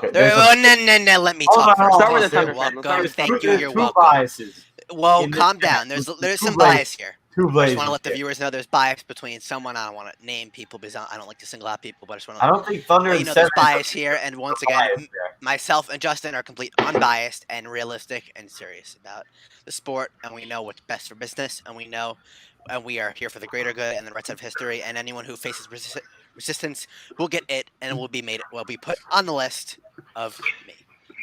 today. Okay. No, let me Hold talk on, first. hold Start with on. the Thunder. You're welcome. Start with the Thank you. There's You're two welcome. biases. Whoa, in this calm chat. down. There's There's some two biases. bias here. Two I just blazers. want to let the viewers know there's bias between someone. I don't want to name people because I don't like to single out people, but I just want to I don't think Thunder let and you know there's 7 bias here. And once again, bias there. myself and Justin are complete unbiased and realistic and serious about the sport, and we know what's best for business, and we are here for the greater good and the rest of history. And anyone who faces resistance will get it, and will be put on the list of me.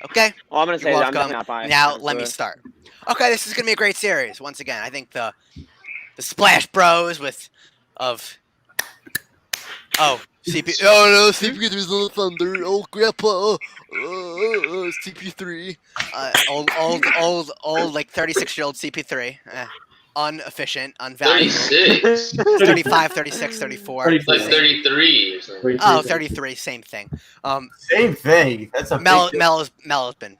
Okay. All I'm going to say You're is I'm welcome. definitely not biased. Now let me start. Okay, this is gonna be a great series. Once again, I think the Splash Bros CP3's on the Thunder. Oh, Grandpa. CP3. Old, like 36-year-old CP3. Inefficient, unvaluable. 36. 35, 36, 34. Like 33 or something. Oh, 33, same thing. Same thing. That's a Mel big has been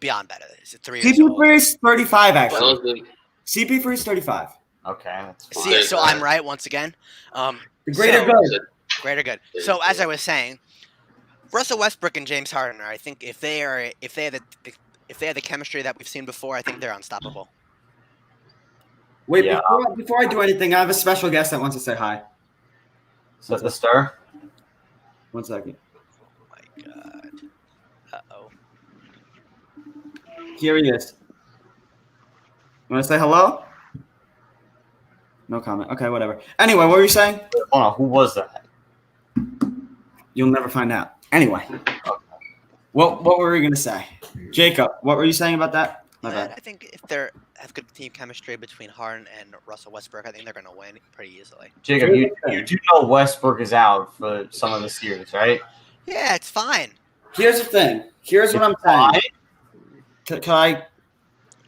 beyond better. He's 3 years old. CP3 is 35, That actually. was the- CP3 is 35. Okay, that's fine. See, so I'm right once again. The greater So- good. Great or good. So as I was saying, Russell Westbrook and James Harden, I think if they have the chemistry that we've seen before, I think they're unstoppable. Wait, before I do anything, I have a special guest that wants to say hi. Is that the star? 1 second. Oh my God. Uh-oh. Here he is. You want to say hello? No comment. Okay, whatever. Anyway, what were you saying? Hold on, who was that? You'll never find out. Anyway. What were we going to say? Jacob, what were you saying about that? My bad. I think if they have good team chemistry between Harden and Russell Westbrook, I think they're going to win pretty easily. Jacob, you do know Westbrook is out for some of the series, right? Yeah, it's fine. Here's the thing. Here's what I'm saying. Can I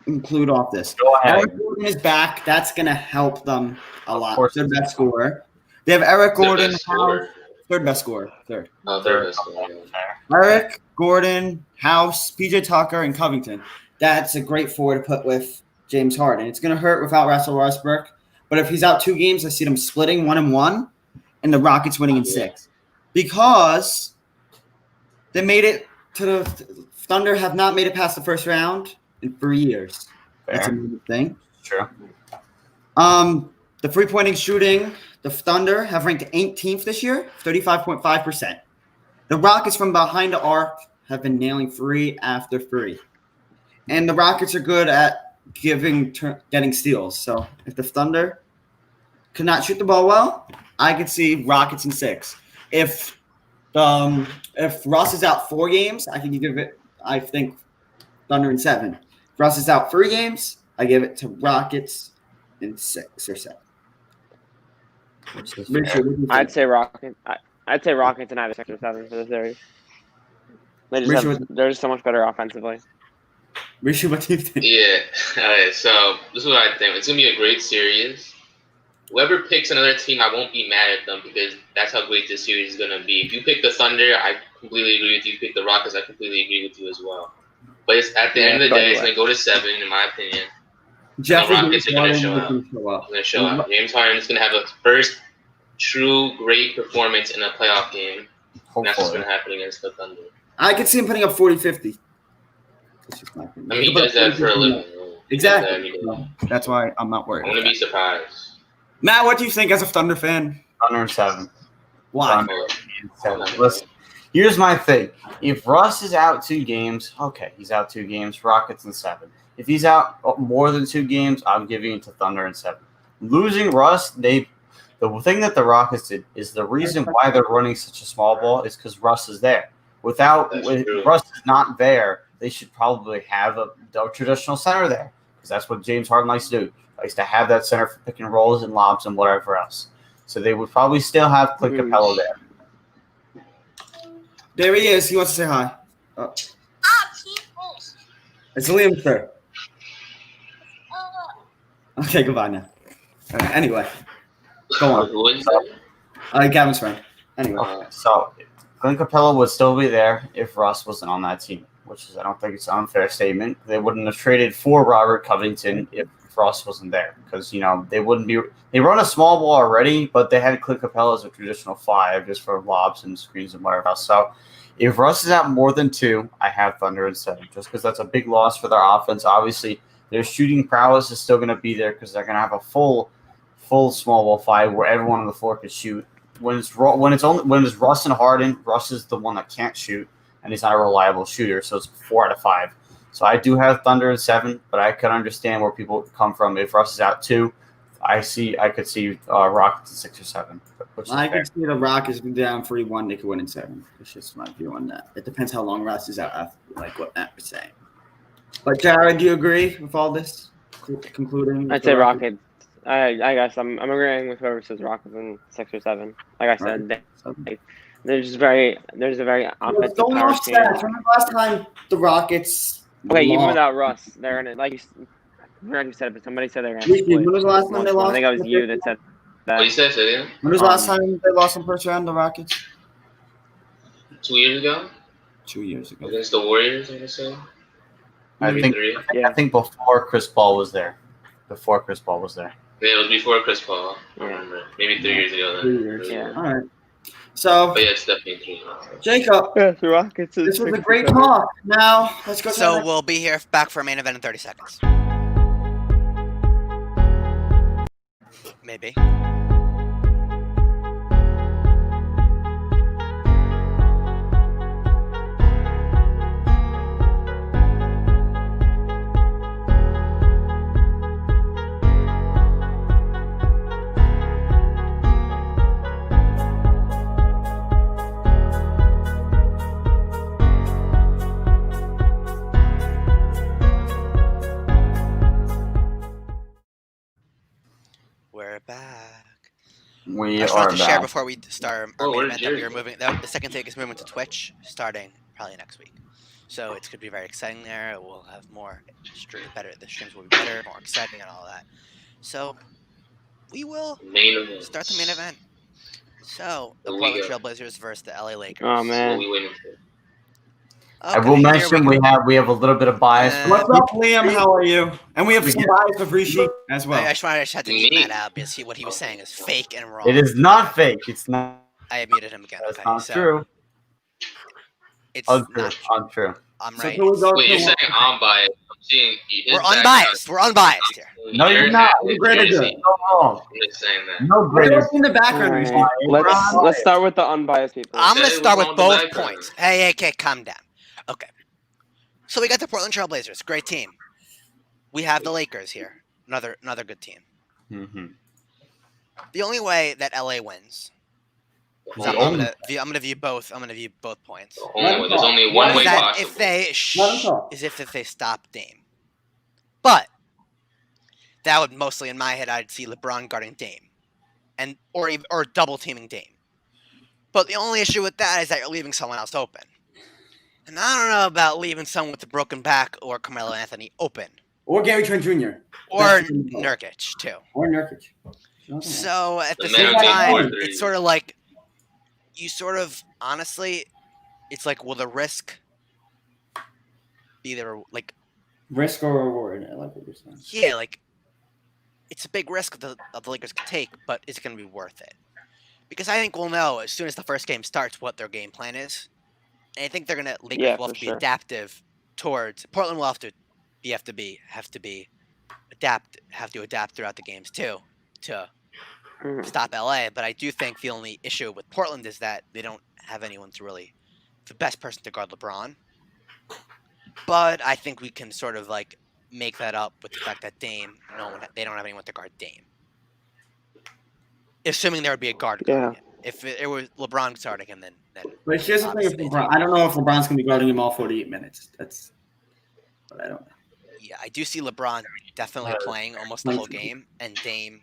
include off this? Go ahead. Eric Gordon is back. That's going to help them a lot. course. Third best scorer. They have Eric Gordon. Third Third best best scorer. scorer. Third. Third best scorer. Eric, Gordon, House, PJ Tucker, and Covington. That's a great four to put with James Harden. It's going to hurt without Russell Westbrook. But if he's out 2 games, I see them splitting 1-1 and the Rockets winning in 6. Because they made it to the Thunder have not made it past the first round in 3 years. That's a new thing. True. The three-pointing shooting, the Thunder have ranked 18th this year, 35.5%. The Rockets from behind the arc have been nailing 3 after 3. And the Rockets are good at getting steals. So if the Thunder cannot shoot the ball well, I could see Rockets in 6. If Russ is out 4 games, I can give it, I think, Thunder in 7. If Russ is out 3 games, I give it to Rockets in 6 or 7. I'd say Rockets. I'd say Rockets and either 6 or 7 for the series. They're just so much better offensively. Rishu, what do you think? Yeah. All right. So this is what I think. It's gonna be a great series. Whoever picks another team, I won't be mad at them because that's how great this series is gonna be. If you pick the Thunder, I completely agree with you. If you pick the Rockets, I completely agree with you as well. But it's at the end of the day, it's gonna go to 7, in my opinion. Jeffrey the Rockets are gonna show out. Gonna show out. James Harden is gonna have a first true great performance in a playoff game. And that's what's gonna happen against the Thunder. I could see him putting up 40-50. That's just my opinion. I mean, he does that for a living. Exactly. That's why I'm not worried. I'm gonna be surprised. Matt, what do you think as a Thunder fan? Thunder in 7. Why? Thunder in 7. Listen, here's my thing. If Russ is out 2 games, okay, he's out 2 games. Rockets in 7. If he's out more than 2 games, I'm giving it to Thunder in 7. Losing Russ, the thing that the Rockets did is the reason why they're running such a small ball is because Russ is there. If Russ is not there, they should probably have a traditional center there because that's what James Harden likes to do. Likes to have that center for pick and rolls and lobs and whatever else. So they would probably still have Clint Capella there. There he is. He wants to say hi. It's Liam, sir. Okay, goodbye now. Anyway, go on. Gavin's friend. Anyway. Okay, so Clint Capella would still be there if Russ wasn't on that team, which is, I don't think it's an unfair statement. They wouldn't have traded for Robert Covington if Russ wasn't there because, they wouldn't be – they run a small ball already, but they had Clint Capella as a traditional 5 just for lobs and screens and whatever else. So if Russ is out more than 2, I have Thunder in 7 just because that's a big loss for their offense. Obviously, their shooting prowess is still going to be there because they're going to have a full small ball 5 where everyone on the floor can shoot. When it's Russ and Harden, Russ is the one that can't shoot, and he's not a reliable shooter, so it's 4 out of 5. So I do have Thunder in 7, but I can understand where people come from. If Russ is out 2, I could see Rockets in 6 or 7. I could see the Rockets down 3-1. They could win in 7. It's just my view on that. It depends how long Russ is out, like what Matt was saying. But Jared, do you agree with all this? Concluding, I'd say Rockets. I guess I'm agreeing with whoever says Rockets in 6 or 7. Like I said, there's a very offensive power team. Remember last time the Rockets? Okay, even without Russ, they're in it. Like I forgot who said it, but somebody said they were. When was the last time they lost? I think it was you that said that. What you said, Ian? When was the last time they lost in first round? The Rockets? 2 years ago. 2 years ago. Against the Warriors, I guess so. I think before Chris Paul was there. Yeah, it was before Chris Paul. I remember. Maybe 3 years ago then. 3 years. Yeah. All right. So, But yeah, it's definitely 3. Jacob, Yeah, the Rockets. this was a great talk. Now, let's go. So we'll be here back for a main event in 30 seconds. Maybe. We're back. We I just are wanted to share back. before we start our Oh, main where's event that we Jerry? are moving. The second take is moving to Twitch starting probably next week. So it's going to be very exciting there. We'll have more better. The streams will be better, more exciting, and all that. So we will Main event. start the main event. So the Here we Portland go. Trailblazers versus the LA Lakers. Oh What man. we waiting for? I will here mention we we have a little bit of bias. What's up, Liam? How are you? And we have some Yeah. bias with Rishi as well. I just had to mute Me? Matt out because what he was saying is fake and wrong. It is not fake. It's not. I muted him again. That's Okay, not so true. it's Untrue. not. Untrue. I'm So right. can we go Wait, you're to- saying I'm biased. I'm seeing his We're background. unbiased. We're unbiased here. No, you're Yours not. has You're his great at jersey. it. No, wrong. I'm just saying that. No greater. What's in the background, Rishi? Let's Unbiased. start with the unbiased people. I'm gonna Say start what's with wrong with both the background. points. Hey, okay, calm down. Okay. So we got the Portland Trailblazers, great team. We have the Lakers here, another good team. Mm-hmm. The only way that LA wins, The so I'm only- gonna view both. I'm gonna view both points. the only way. There's only one Is way Is that possible. if they Let 'em talk. is if they stop Dame, but that would mostly in my head I'd see LeBron guarding Dame, or double teaming Dame. But the only issue with that is that you're leaving someone else open. And I don't know about leaving someone with a broken back or Carmelo Anthony open. Or Gary Trent Jr. Or That's the goal. Nurkic, too. Or Nurkic. So at the The same man time, made 4 it's sort of like, honestly, it's like, will the risk be there? Like, Risk or reward, I like what you're saying. yeah, like, it's a big risk the Lakers could take, but it's going to be worth it. Because I think we'll know as soon as the first game starts what their game plan is. And I think they're gonna Lakers Yeah, will have for to be sure. adaptive towards Portland will have to adapt throughout the games too to Mhm. stop LA. But I do think the only issue with Portland is that they don't have anyone to really the best person to guard LeBron. But I think we can sort of like make that up with the fact that they don't have anyone to guard Dame. Assuming there would be a guard guarding him. If it was LeBron starting him, then But here's the thing with obviously LeBron. I don't know if LeBron's going to be guarding him all 48 minutes. But I don't know. yeah, I do see LeBron definitely playing almost the whole game, and Dame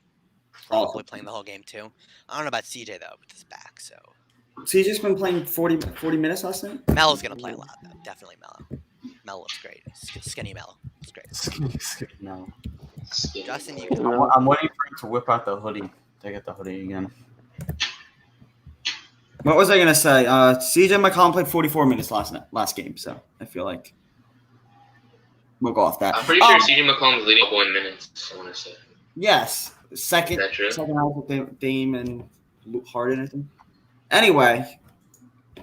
Also. probably playing the whole game too. I don't know about CJ though with his back, so So he's just been playing 40 minutes last night? Melo's gonna play a lot though. Definitely Melo. Melo looks great. Skinny Melo looks great. No. Justin, you I'm waiting for him to whip out the hoodie. To get the hoodie again. What was I going to say? CJ McCollum played 44 minutes last game, so I feel like we'll go off that. I'm pretty sure CJ McCollum was leading up 1 minute. I want to say. Yes. Second Is that true? half with Dame and Harden, I think. Anyway,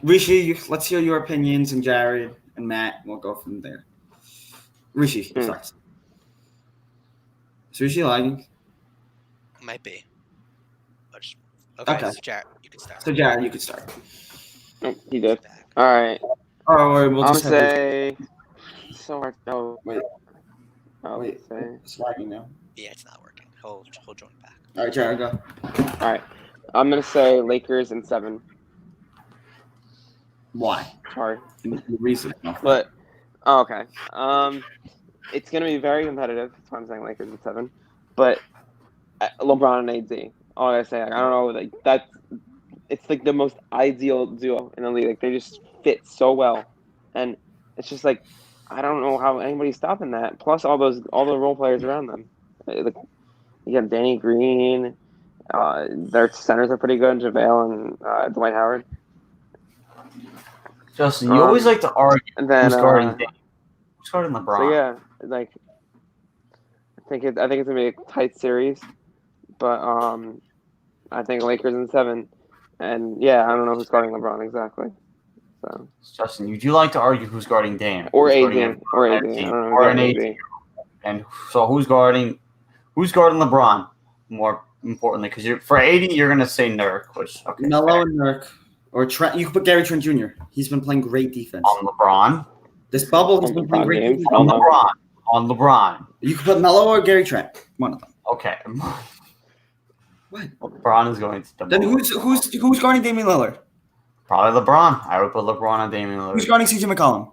Rishi, let's hear your opinions, and Jared and Matt. We'll go from there. Rishi, starts. Is Rishi lagging? might be. Okay, Okay. so Jared, you can start. So Jared, you could start. Oh, he did. All right. Or we'll I'll just have say. So hard. Oh, Wait. I'll Wait. say. It's lagging now. Yeah, it's not working. He'll join back. All right, Jared, go. All right. I'm gonna say Lakers in 7. Why? Sorry, The reason. but okay. It's gonna be very competitive. That's why I'm saying Lakers in 7. But LeBron and AD. All I gotta say, I don't know, like that's. It's like the most ideal duo in the league. Like they just fit so well, and it's just like I don't know how anybody's stopping that. Plus all the role players around them. Like, you got Danny Green. Their centers are pretty good, JaVale and Dwight Howard. Justin, you always like to argue And then who's guarding Dame. Who's guarding LeBron? so yeah, like I think it's gonna be a tight series, but I think Lakers in 7. And yeah, I don't know who's guarding LeBron exactly. So Justin, you do like to argue who's guarding Dame. or who's AD guarding or AD. I team, don't know or who an guarding AD. AD. And so who's guarding LeBron? More importantly, because for AD, you're going to say Nurk, which okay. Melo fair. and Nurk. Or Trent. You could put Gary Trent Jr. He's been playing great defense. On LeBron. This bubble, he's been playing LeBron great James. defense. On Melo. LeBron. On LeBron. You could put Melo or Gary Trent. One of them. Okay. What? LeBron is going to Then who's guarding Damian Lillard? Probably LeBron. I would put LeBron on Damian Lillard. Who's guarding CJ McCollum?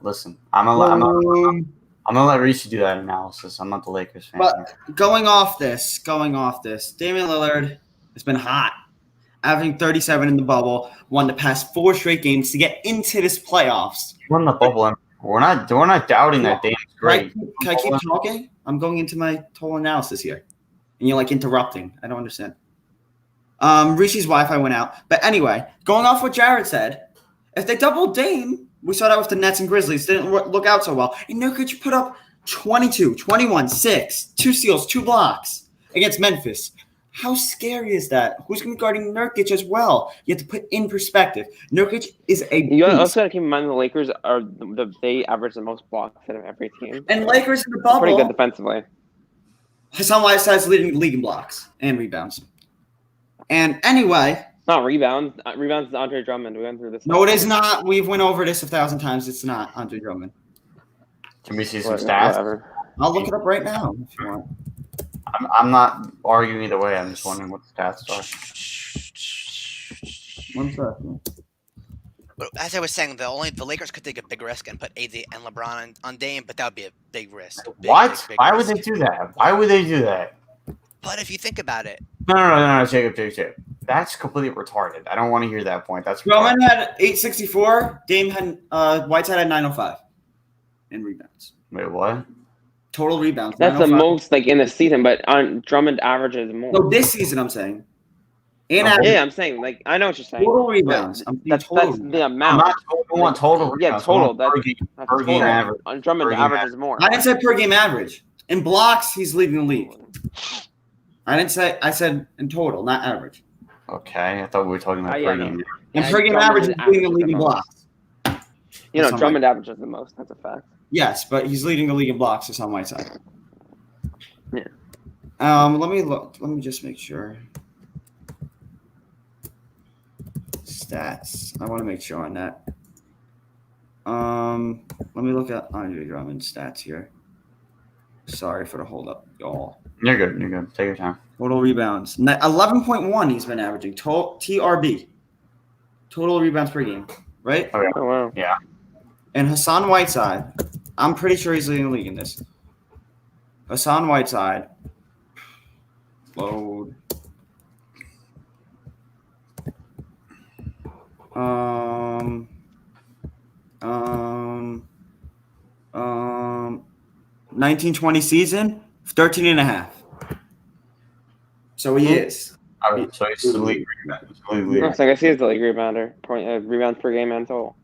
Listen, I'm gonna let Reese do that analysis. I'm not the Lakers fan. But going off this, Damian Lillard has been hot, averaging 37 in the bubble, won the past 4 straight games to get into this playoffs. We're in the bubble. We're not doubting that Dame's great. Can I keep talking? I'm going into my total analysis here, and you're like interrupting. I don't understand. Rishi's Wi-Fi went out, but anyway, going off what Jared said, if they doubled Dame, we saw that with the Nets and Grizzlies. Didn't look out so well. And Nurkic put up 22, 21, 6, 2 steals, 2 blocks against Memphis. How scary is that? Who's going to be guarding Nurkic as well? You have to put in perspective. Nurkic is a You beast. also got to keep in mind the Lakers are they average the most blocks out of every team. And Lakers in the They're pretty good bubble, defensively. Hassan Whiteside's leading the league in blocks and rebounds. And anyway, Not rebounds. Rebounds is Andre Drummond. We went through this. no, it is not. We've went over this 1,000 times. It's not Andre Drummond. Can we see some stats? Whatever. I'll look it up right now if you want. I'm not arguing either way. I'm just wondering what the stats are. 1 second. But as I was saying, the Lakers could take a big risk and put AD and LeBron on Dame, but that would be a big risk. What? Big Why would risk. they do that? Why would they do that? But if you think about it, No, Jacob. That's completely retarded. I don't want to hear that point. That's retarded. Drummond had 864. Dame had Whiteside had 905 in rebounds. Wait, what? Total rebounds. That's the 905. most like in the season, but on Drummond averages more. No, this season I'm saying. And Oh, average Yeah, I'm saying like I know what you're saying. total rebounds. I'm saying That's total. the I'm amount. not we want total. Yeah, rebounds. total, We want that's- per game, That's per game total. average. On Drummond Per game averages more. I didn't say per game average. In blocks, he's leading the league. I said in total, not average. Okay, I thought we were talking about Yeah, per no. game. And And per game Drummond average is is leading the averages league the in most. blocks. You know, That's Drummond averages the most. That's a fact. Yes, but he's leading the league in blocks. That's on my side. Yeah. Let me look. Let me just make sure. Stats. I want to make sure on that. Let me look at Andre Drummond's stats here. Sorry for the hold up, y'all. You're good. Take your time. Total rebounds. 11.1 he's been averaging. TRB. Total rebounds per game. Right? Okay. Oh wow. And Hassan Whiteside, I'm pretty sure he's leading the league in this. Hassan Whiteside. Load. 1920 season, 13 and a half. So he is. All right, so it's the league. It's the league leader. So I guess he is the league rebounder. Rebounds per game and total.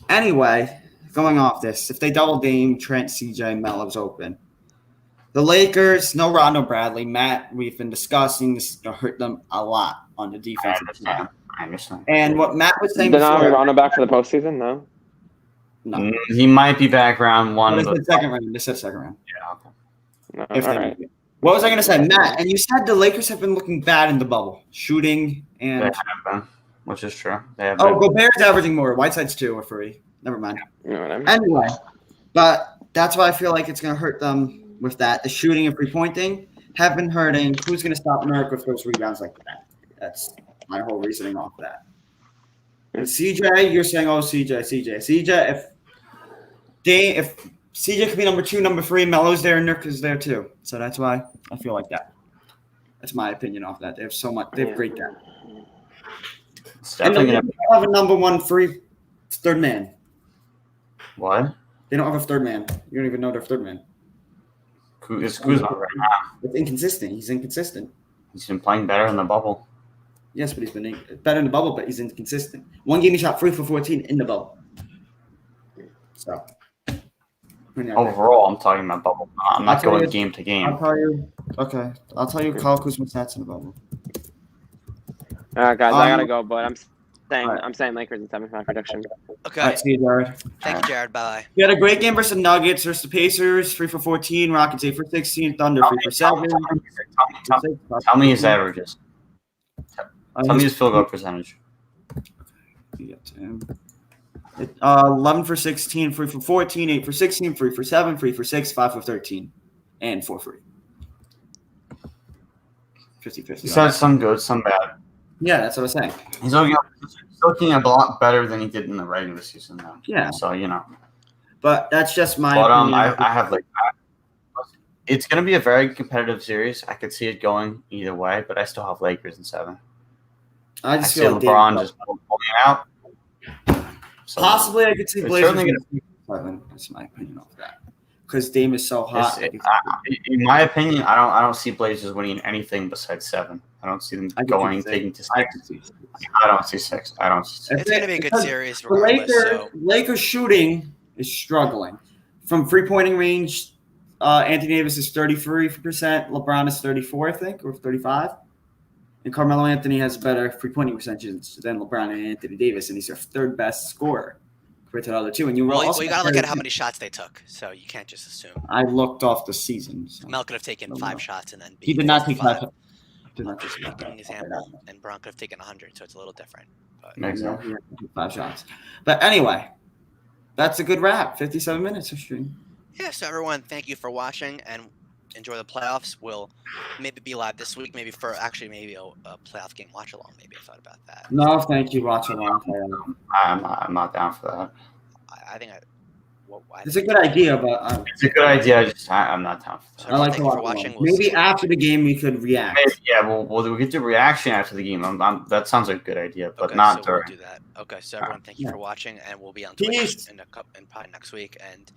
Anyway, going off this, if they double Dame, Trent, CJ, Melo's open. The Lakers, no Rondo Bradley. Matt, we've been discussing this is going to hurt them a lot on the defensive side. I understand. And what Matt was saying They're not having before, Rondo back for the postseason, no? no. He might be back round one. They But said second round. They said second round. yeah, okay. No. If All they right. make it. What was I going to say, Matt? And you said the Lakers have been looking bad in the bubble, shooting They and have been, which is true. They have oh, been. Gobert's averaging more. Whiteside's 2 or 3. Never mind. You know what I mean? Anyway, but that's why I feel like it's going to hurt them with that. The shooting and 3-point thing have been hurting. Who's going to stop Nurk with those rebounds like that? That's my whole reasoning off that. And CJ, you're saying, oh, CJ. If CJ could be number 2, number 3, Melo's there, and Nurk is there too. So that's why I feel like that. That's my opinion off that. They have so much. They have great depth. It's And they definitely don't gonna, have a number 1 third man. what? They don't have a third man. You don't even know their third man. It's Kuzma right now. It's inconsistent. He's inconsistent. He's been playing better in the bubble. Yes, but he's been better in the bubble, but he's inconsistent. One game he shot 3 for 14 in the bubble. So. Overall, I'm talking about bubble. I'm not I'll tell going you- game to I'll game. tell you. Okay. I'll tell you Kyle Kuzma's stats in the bubble. All right, guys, I gotta Um, go, but all right. I'm saying Lakers in 7 for my prediction. Okay. All right, see you, Jared. Thank you, Jared. Bye. We had a great game versus the Nuggets versus the Pacers, 3 for 14, Rockets 8 for 16, Thunder 3 for 7. Tell me his averages. Tell me his field goal percentage. 11 for 16, 3 for 14, 8 for 16, 3 for 7, 3 for 6, 5 for 13, and 4 free. 50-50. He's had some good, some bad. Yeah, that's what I was saying. He's looking a lot better than he did in the regular season now. Yeah. So, you know. But that's just my But opinion. I have it's going to be a very competitive series. I could see it going either way, but I still have Lakers in 7. I I just see feel like LeBron just pulling it out. So, possibly I could see it's Blazers certainly in 7. That's my opinion of that. Because Dame is so hot. in my opinion, I don't see Blazers winning anything besides 7. I don't see them taking to 6. I don't see 6. I don't see 6. It's going to be a good series The regardless. Lakers shooting is struggling. From three-pointing range, Anthony Davis is 33%. LeBron is 34, I think, or 35. And Carmelo Anthony has better three-pointing percentages than LeBron and Anthony Davis, and he's their third best scorer compared to the other two. And you Well, you got to look at how many shots they took, so you can't just assume. I looked off the season. So. Mel could have taken 5 shots and then He did not take 5. Did not just make an example, and Bron could have taken 100, so it's a little different. But Makes sense. 5 shots. But anyway, that's a good wrap. 57 minutes of stream. yeah, so everyone, thank you for watching and enjoy the playoffs. We'll maybe be live this week, maybe a playoff game watch along. Maybe I thought about that. No, thank you. Watch along. I'm not down for that. I think It's a good idea, but It's a good idea. I'm not down for that. So I like thank to you for watch watching. along. We'll Maybe see. after the game we could react. Yeah, we'll get the reaction after the game. That sounds like a good idea, but Okay, not so we'll during. do that. Okay, so everyone, thank you Yeah. for watching, and we'll be on Peace. Twitch in probably next week. And